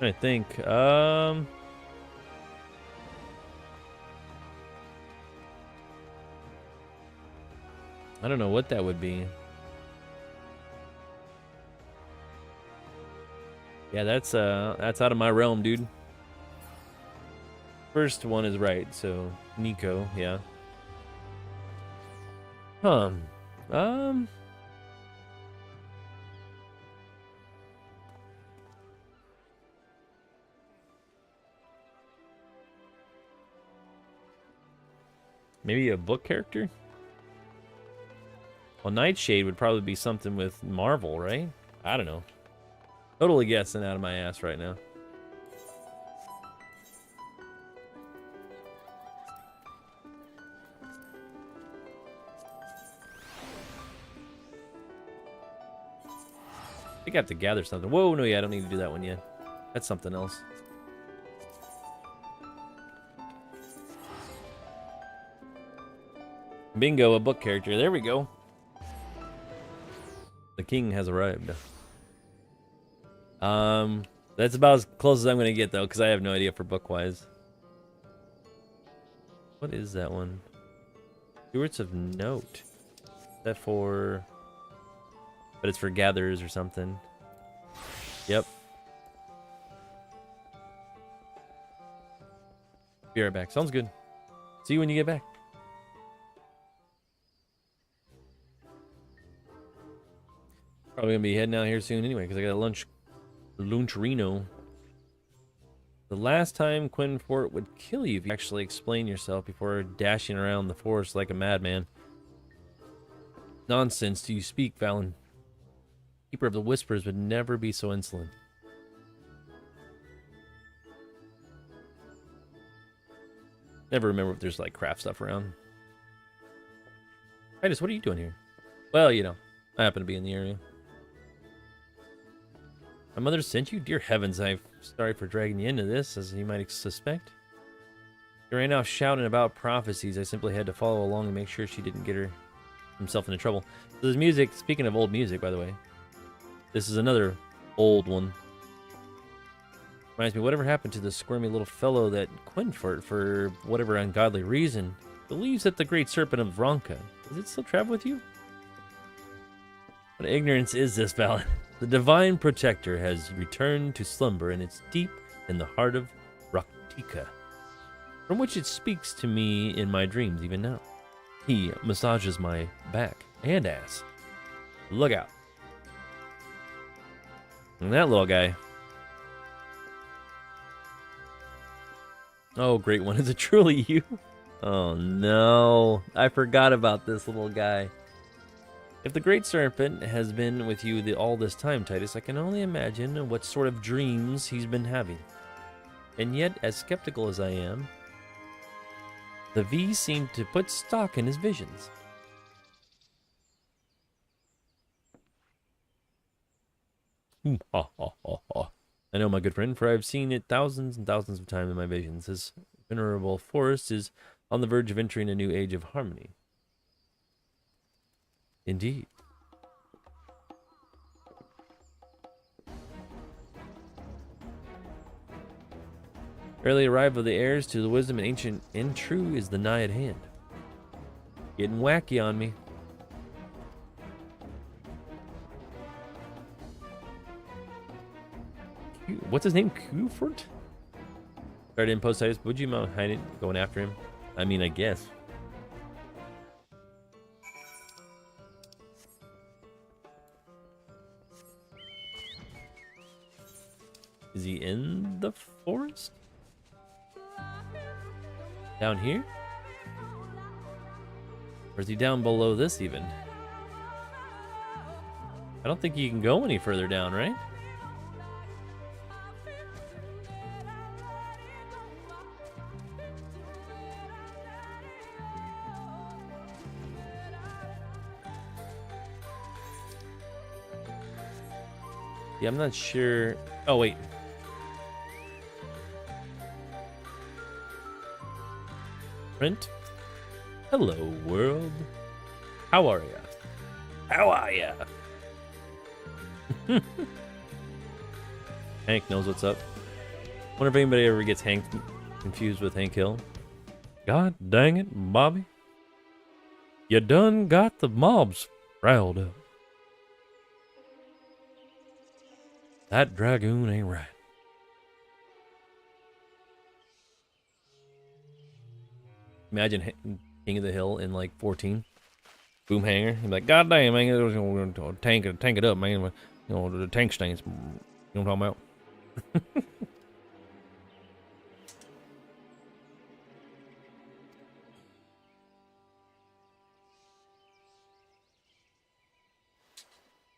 Speaker 1: I think. I don't know what that would be. Yeah, that's out of my realm, dude. First one is right, so Nico, yeah. Um, maybe a book character? Well, Nightshade would probably be something with Marvel, right? I don't know. Totally guessing out of my ass right now. I think I have to gather something. Whoa, no, yeah, I don't need to do that one yet. That's something else. Bingo, a book character. There we go. The king has arrived. That's about as close as I'm gonna get though, because I have no idea for book-wise. What is that one? Stewards of Note. Is that for... But it's for gatherers or something. Yep. Be right back. Sounds good. See you when you get back. Probably gonna be heading out here soon anyway, because I got a Luncherino. The last time Quinfort would kill you if you actually explain yourself before dashing around the forest like a madman. Nonsense do you speak, Valen? Keeper of the Whispers would never be so insolent. Never remember if there's like craft stuff around. Titus, what are you doing here? Well, you know, I happen to be in the area. My mother sent you? Dear heavens, I'm sorry for dragging you into this, as you might suspect. She ran off shouting about prophecies. I simply had to follow along and make sure she didn't get himself into trouble. So there's music, speaking of old music, by the way. This is another old one. Reminds me, whatever happened to the squirmy little fellow that Quinfort, for whatever ungodly reason, believes that the great serpent of Vronka. Does it still travel with you? What ignorance is this, Valen? The divine protector has returned to slumber, and it's deep in the heart of Raktika, from which it speaks to me in my dreams even now. He massages my back and ass. Look out. And that little guy. Oh, great one. Is it truly you? Oh, no. I forgot about this little guy. If the Great Serpent has been with you all this time, Titus, I can only imagine what sort of dreams he's been having. And yet, as skeptical as I am, the V seemed to put stock in his visions. I know, my good friend, for I've seen it thousands and thousands of times in my visions. This venerable forest is on the verge of entering a new age of harmony. Indeed. Early arrival of the heirs to the wisdom and ancient and true is the nigh at hand. Getting wacky on me. What's his name? Qfort? Started in post Titus. Would you mind hiding, going after him? I mean, I guess. Is he in the forest? Down here? Or is he down below this even? I don't think you can go any further down, right? Yeah, I'm not sure. Oh, wait. Print. Hello, world. How are ya? How are ya? Hank knows what's up. Wonder if anybody ever gets Hank confused with Hank Hill. God dang it, Bobby. You done got the mobs riled up. That dragoon ain't right. Imagine King of the Hill in like 14. Boom hanger. He'd be like, God damn, man, tank it up, man. You know, the tank stains. You know what I'm talking about?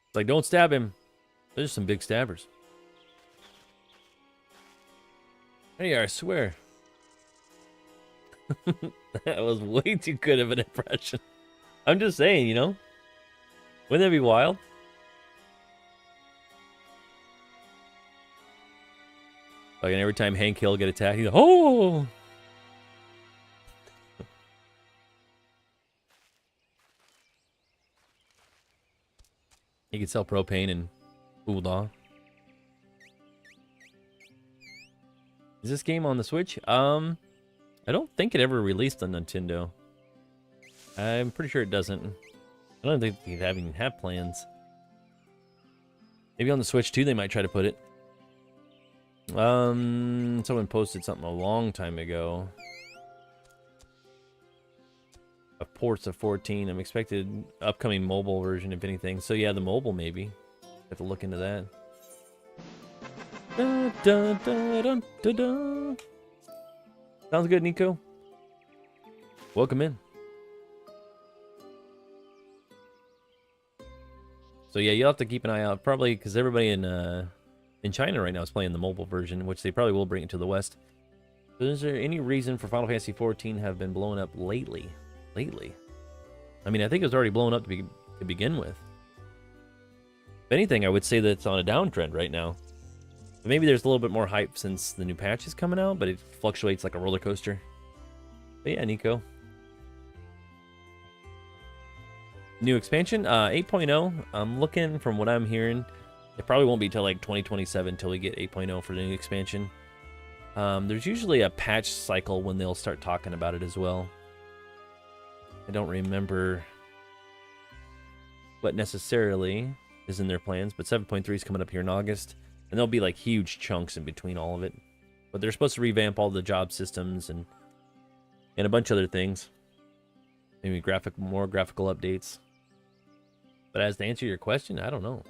Speaker 1: It's like, don't stab him. There's some big stabbers. There you are, I swear. That was way too good of an impression. I'm just saying, you know? Wouldn't that be wild? Like, and every time Hank Hill get attacked, he's like, oh! He could sell propane and Bulldog. Is this game on the Switch? I don't think it ever released on Nintendo. I'm pretty sure it doesn't. I don't think they even have plans. Maybe on the Switch too, they might try to put it. Someone posted something a long time ago of ports of 14. I'm expected upcoming mobile version, if anything. So yeah, the mobile maybe. Have to look into that. Da, da, da, da, da, da. Sounds good, Nico. Welcome in. So yeah, you'll have to keep an eye out, probably because everybody in China right now is playing the mobile version, which they probably will bring it to the West. So is there any reason for Final Fantasy XIV have been blowing up lately? I mean, I think it was already blown up to begin with. If anything, I would say that it's on a downtrend right now. But maybe there's a little bit more hype since the new patch is coming out, but it fluctuates like a roller coaster. But yeah, Nico. New expansion, 8.0. I'm looking, from what I'm hearing, it probably won't be till like 2027 till we get 8.0 for the new expansion. There's usually a patch cycle when they'll start talking about it as well. I don't remember what necessarily is in their plans, but 7.3 is coming up here in August, and there'll be like huge chunks in between all of it. But they're supposed to revamp all the job systems and a bunch of other things. Maybe more graphical updates. But as to answer your question, I don't know.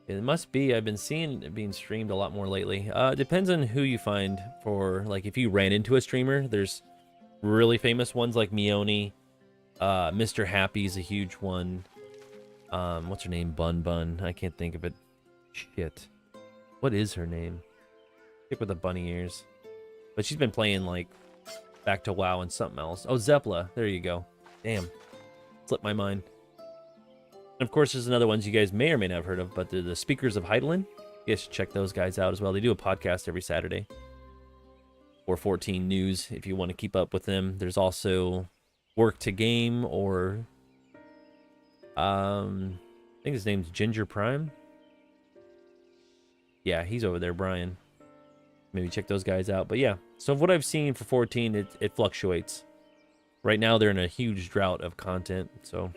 Speaker 1: It must be. I've been seeing it being streamed a lot more lately. It depends on who you find for, like, if you ran into a streamer, there's really famous ones like Mione. Mr. Happy's a huge one. What's her name? Bun. I can't think of it. Shit. What is her name? Chick with the bunny ears. But she's been playing, like, back to WoW and something else. Oh, Zepla. There you go. Damn. Slipped my mind. And of course, there's another ones you guys may or may not have heard of, but they're the Speakers of Heidelin. You guys should check those guys out as well. They do a podcast every Saturday. Or 14 News, if you want to keep up with them. There's also Work to Game, or I think his name's Ginger Prime. Yeah, he's over there, Brian. Maybe check those guys out. But yeah, so what I've seen for 14, it fluctuates. Right now, they're in a huge drought of content, so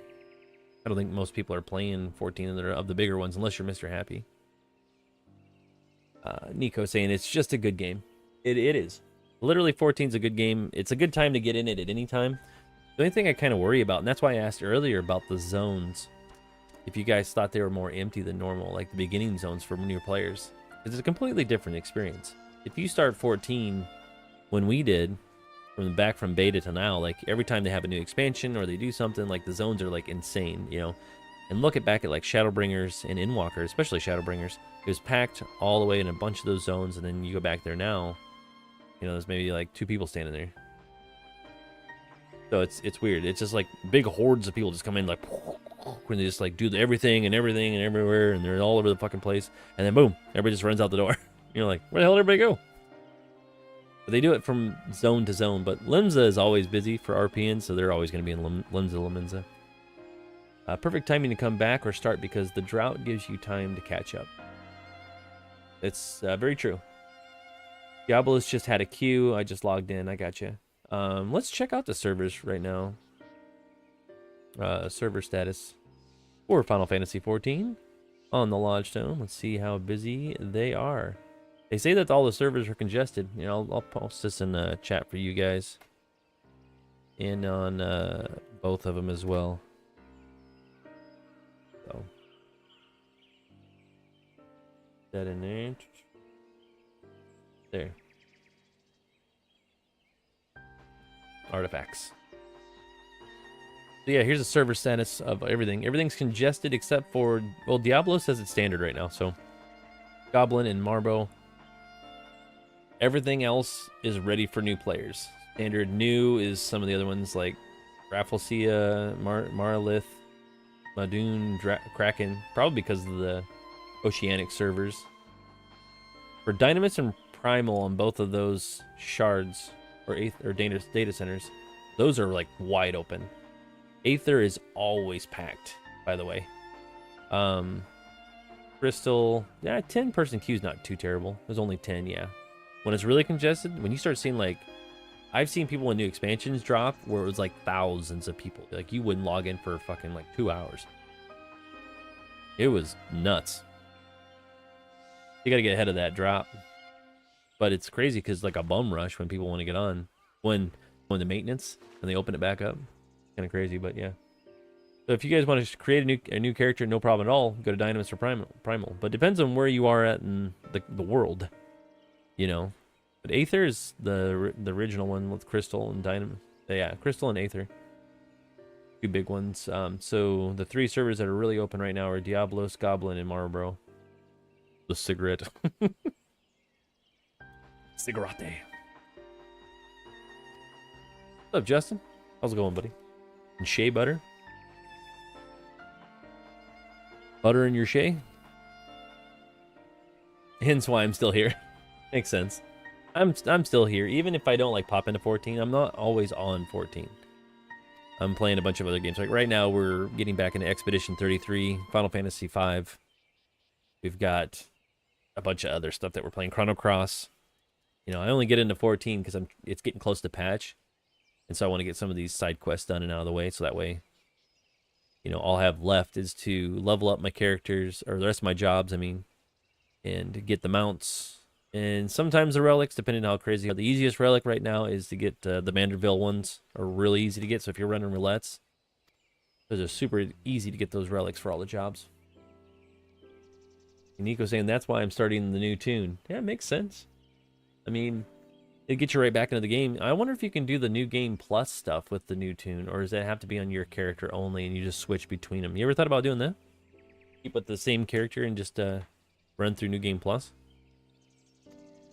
Speaker 1: I don't think most people are playing 14 of the bigger ones, unless you're Mr. Happy. Nico saying it's just a good game. It is. Literally, 14's a good game. It's a good time to get in it at any time. The only thing I kind of worry about, and that's why I asked earlier about the zones, if you guys thought they were more empty than normal, like the beginning zones for new players. It's a completely different experience. If you start 14, when we did, from beta to now, like every time they have a new expansion or they do something, like the zones are like insane, you know. And look back at like Shadowbringers and Endwalker, especially Shadowbringers. It was packed all the way in a bunch of those zones, and then you go back there now, you know, there's maybe like 2 people standing there. So it's weird. It's just like big hordes of people just come in like when they just like do everything and everywhere, and they're all over the fucking place, and then boom, everybody just runs out the door. You're like, where the hell did everybody go? But they do it from zone to zone. But Limsa is always busy for RPN, so they're always going to be in Limsa. Perfect timing to come back or start because the drought gives you time to catch up. It's very true. Diablo's just had a queue. I just logged in. I got you. Let's check out the servers right now. Server status for Final Fantasy XIV on the Lodgestone. Let's see how busy they are. They say that all the servers are congested. You know, I'll post this in the chat for you guys, and on both of them as well. So that in there. There. Artifacts. So yeah, here's the server status of everything. Everything's congested except for, well, Diablo says it's standard right now, so Goblin and Marbo. Everything else is ready for new players. Standard new is some of the other ones like Rafflesia, Marlith, Madoon, Kraken, probably because of the Oceanic servers. For Dynamis and Primal on both of those shards or data centers, those are like wide open. Aether is always packed, by the way. Crystal, yeah, 10-person queue is not too terrible. There's only 10, yeah. When it's really congested, when you start seeing like, I've seen people when new expansions drop where it was like thousands of people. Like you wouldn't log in for fucking like 2 hours. It was nuts. You gotta get ahead of that drop. But it's crazy because like a bum rush when people want to get on. When the maintenance and they open it back up. Kind of crazy, but yeah. So if you guys want to create a new character, no problem at all. Go to Dynamis or Primal. But it depends on where you are at in the world. You know. But Aether is the original one with Crystal and Dynamis. Yeah, Crystal and Aether. Two big ones. So the 3 servers that are really open right now are Diablos, Goblin, and Marlboro. The cigarette. Cigarette. What's up, Justin? How's it going, buddy? And shea butter? Butter in your shea? Hence why I'm still here. Makes sense. I'm still here. Even if I don't like pop into 14, I'm not always on 14. I'm playing a bunch of other games. Like right now, we're getting back into Expedition 33, Final Fantasy V. We've got a bunch of other stuff that we're playing. Chrono Cross. You know, I only get into 14 because it's getting close to patch. And so I want to get some of these side quests done and out of the way. So that way, you know, all I have left is to level up my characters, or the rest of my jobs, I mean, and get the mounts. And sometimes the relics, depending on how crazy. The easiest relic right now is to get the Manderville ones, are really easy to get. So if you're running roulettes, those are super easy to get those relics for all the jobs. And Nico saying that's why I'm starting the new tune. Yeah, it makes sense. I mean, it gets you right back into the game. I wonder if you can do the new game plus stuff with the new tune, or does that have to be on your character only and you just switch between them? You ever thought about doing that? Keep with the same character and just run through new game plus?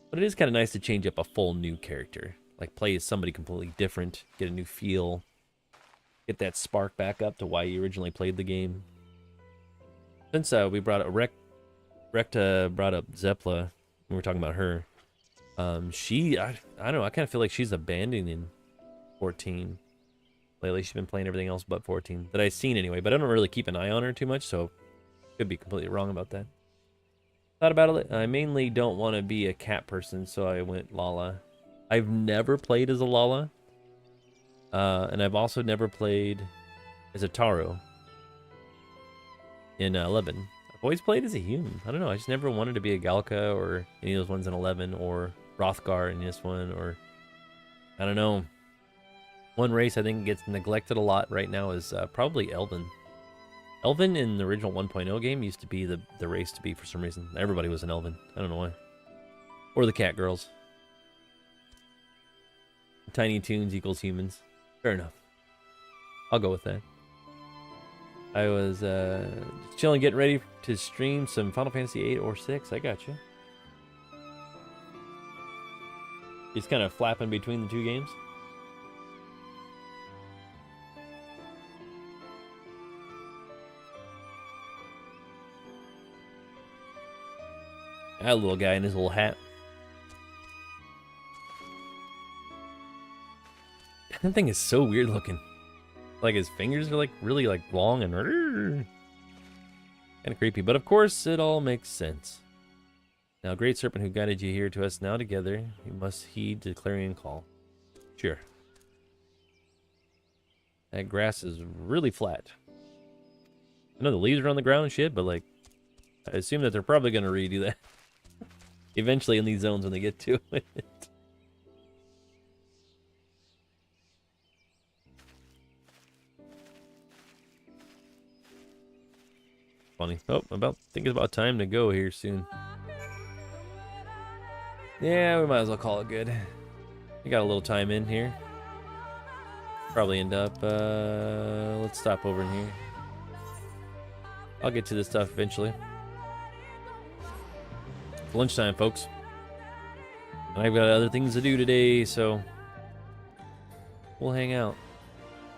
Speaker 1: But it is kind of nice to change up a full new character. Like play as somebody completely different, get a new feel, get that spark back up to why you originally played the game. Since we brought up Rekta brought up Zepla when we were talking about her. I don't know, I kind of feel like she's abandoning 14. Lately, she's been playing everything else but 14. That I've seen anyway, but I don't really keep an eye on her too much, so could be completely wrong about that. Thought about it. I mainly don't want to be a cat person, so I went Lala. I've never played as a Lala. And I've also never played as a Taro in 11. I've always played as a human. I don't know, I just never wanted to be a Galka or any of those ones in 11, or Rothgar in this one, or I don't know. One race I think gets neglected a lot right now is probably Elven. Elven in the original 1.0 game used to be the race to be for some reason. Everybody was an Elven. I don't know why. Or the cat girls. Tiny Toons equals humans. Fair enough. I'll go with that. I was just chilling, getting ready to stream some Final Fantasy 8 or 6. I got you. He's kind of flapping between the two games. That little guy in his little hat. That thing is so weird looking. Like his fingers are like really like long and kind of creepy, but of course it all makes sense. Now, great serpent who guided you here to us, now together, you must heed the clarion call. Sure. That grass is really flat. I know the leaves are on the ground and shit, but like, I assume that they're probably going to redo that eventually in these zones when they get to it. Funny. Oh, think it's about time to go here soon. Yeah, we might as well call it good. We got a little time in here. Probably end up, let's stop over in here. I'll get to this stuff eventually. It's lunchtime, folks. And I've got other things to do today, so we'll hang out.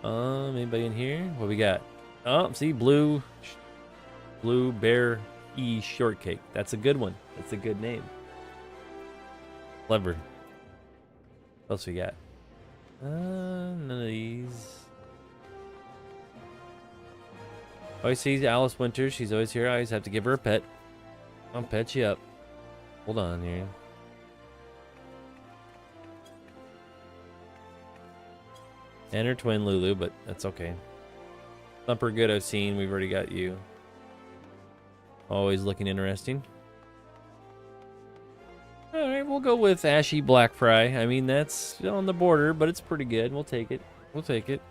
Speaker 1: Anybody in here? What we got? Oh, see, blue bear shortcake. That's a good one. That's a good name. Clever. What else we got? None of these. Always see Alice Winters. She's always here. I always have to give her a pet. I'll pet you up. Hold on here. And her twin Lulu, but that's okay. Thumper good I've seen. We've already got you. Always looking interesting. Alright, we'll go with Ashy Black Fry. I mean, that's on the border, but it's pretty good. We'll take it. We'll take it.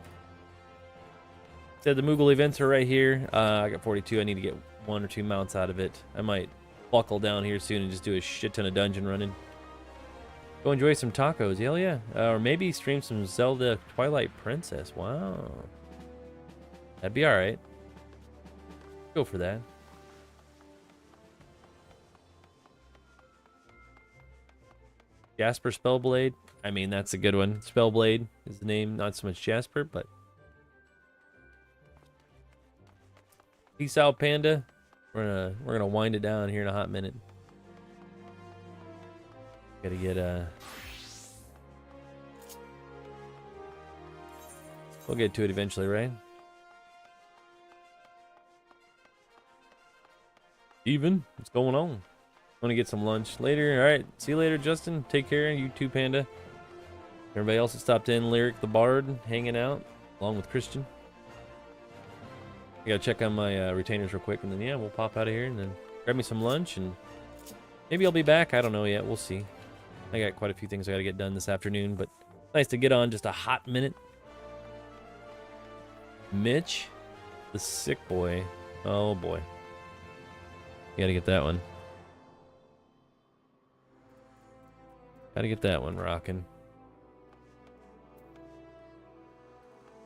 Speaker 1: Said the Moogle events are right here. I got 42. I need to get 1 or 2 mounts out of it. I might buckle down here soon and just do a shit ton of dungeon running. Go enjoy some tacos. Hell yeah. Or maybe stream some Zelda Twilight Princess. Wow. That'd be alright. Go for that. Jasper Spellblade. I mean, that's a good one. Spellblade is the name. Not so much Jasper, but... Peace out, Panda. We're gonna wind it down here in a hot minute. Gotta get we'll get to it eventually, right? Even, what's going on? I'm gonna get some lunch later. All right, see you later, Justin. Take care. You too, Panda. Everybody else that stopped in, Lyric the Bard, hanging out along with Christian. I gotta check on my retainers real quick, and then yeah, we'll pop out of here and then grab me some lunch, and maybe I'll be back. I don't know yet. We'll see. I got quite a few things I gotta get done this afternoon, but nice to get on just a hot minute. Mitch, the sick boy. Oh boy, gotta get that one. Gotta get that one rocking.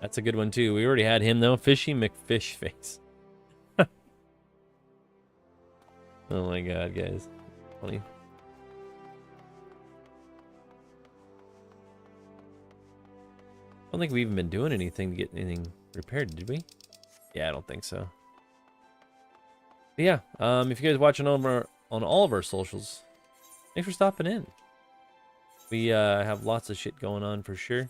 Speaker 1: That's a good one too. We already had him though. Fishy McFishface. Oh my god, guys. Funny. I don't think we've even been doing anything to get anything repaired, did we? Yeah, I don't think so. But yeah, if you guys are watching on all of our socials, thanks for stopping in. We have lots of shit going on for sure.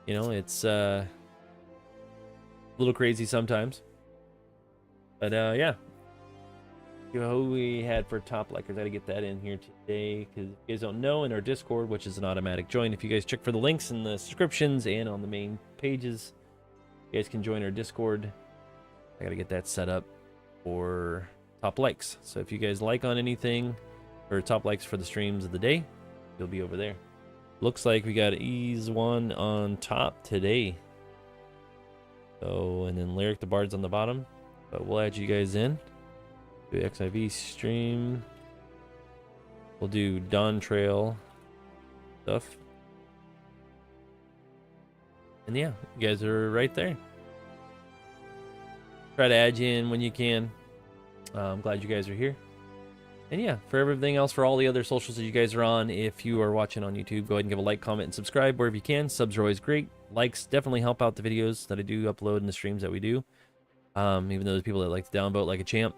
Speaker 1: You know, it's a little crazy sometimes. But yeah. Who we had for top likers. I gotta get that in here today, because if you guys don't know, in our Discord, which is an automatic join, if you guys check for the links in the descriptions and on the main pages, you guys can join our Discord. I gotta get that set up for top likes. So if you guys like on anything, or top likes for the streams of the day, you'll be over there. Looks like we got Ease 1 on top today. So, and then Lyric the Bard's on the bottom. But we'll add you guys in. Do XIV stream. We'll do Dawntrail stuff. And yeah, you guys are right there. Try to add you in when you can. I'm glad you guys are here. And yeah, for everything else, for all the other socials that you guys are on, if you are watching on YouTube, go ahead and give a like, comment, and subscribe wherever you can. Subs are always great. Likes definitely help out the videos that I do upload and the streams that we do. Even though there's people that like to downvote like a champ.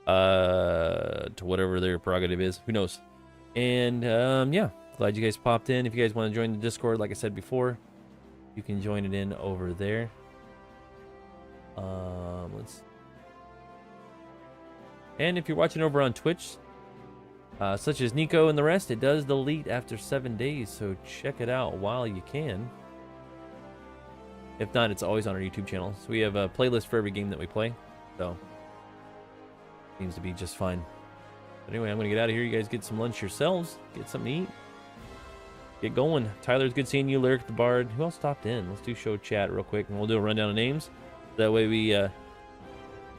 Speaker 1: To whatever their prerogative is. Who knows? And yeah, glad you guys popped in. If you guys want to join the Discord, like I said before, you can join it in over there. And if you're watching over on Twitch, Such as Nico and the rest, it does delete after 7 days, so check it out while you can. If not, it's always on our YouTube channel. So we have a playlist for every game that we play, so seems to be just fine. But anyway, I'm gonna get out of here. You guys get some lunch yourselves, get something to eat, get going. Tyler, it's good seeing you. Lyric the Bard. Who else stopped in? Let's do show chat real quick, and we'll do a rundown of names. That way we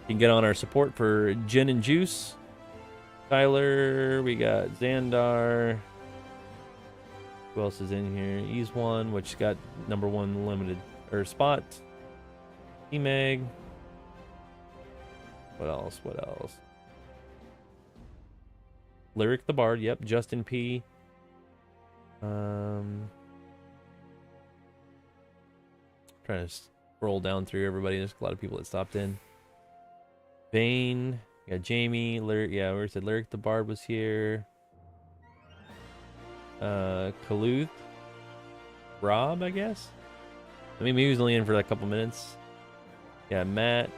Speaker 1: can get on our support for Gin and Juice. Tyler, we got Xandar. Who else is in here? Ease One, which got #1 limited spot. E-Meg. What else? What else? Lyric the Bard. Yep. Justin P. Trying to scroll down through everybody. There's a lot of people that stopped in. Vane. Yeah, Jamie, Lyric, yeah, where said Lyric the Bard was here. Kaluth. Rob, I guess? I mean, he was only in for like a couple minutes. Yeah, Matt.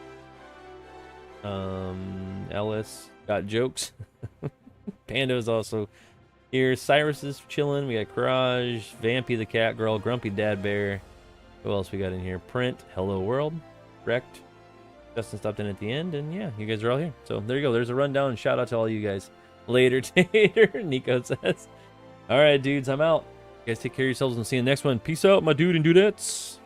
Speaker 1: Ellis. Got jokes. Panda is also here. Cyrus is chilling. We got Courage, Vampy the Cat Girl, Grumpy Dad Bear. Who else we got in here? Print, Hello World, Wrecked. Justin stopped in at the end, and yeah, you guys are all here. So there you go. There's a rundown, and shout out to all you guys. Later, Tater, Nico says. All right, dudes, I'm out. You guys take care of yourselves, and see you in the next one. Peace out, my dude and dudettes.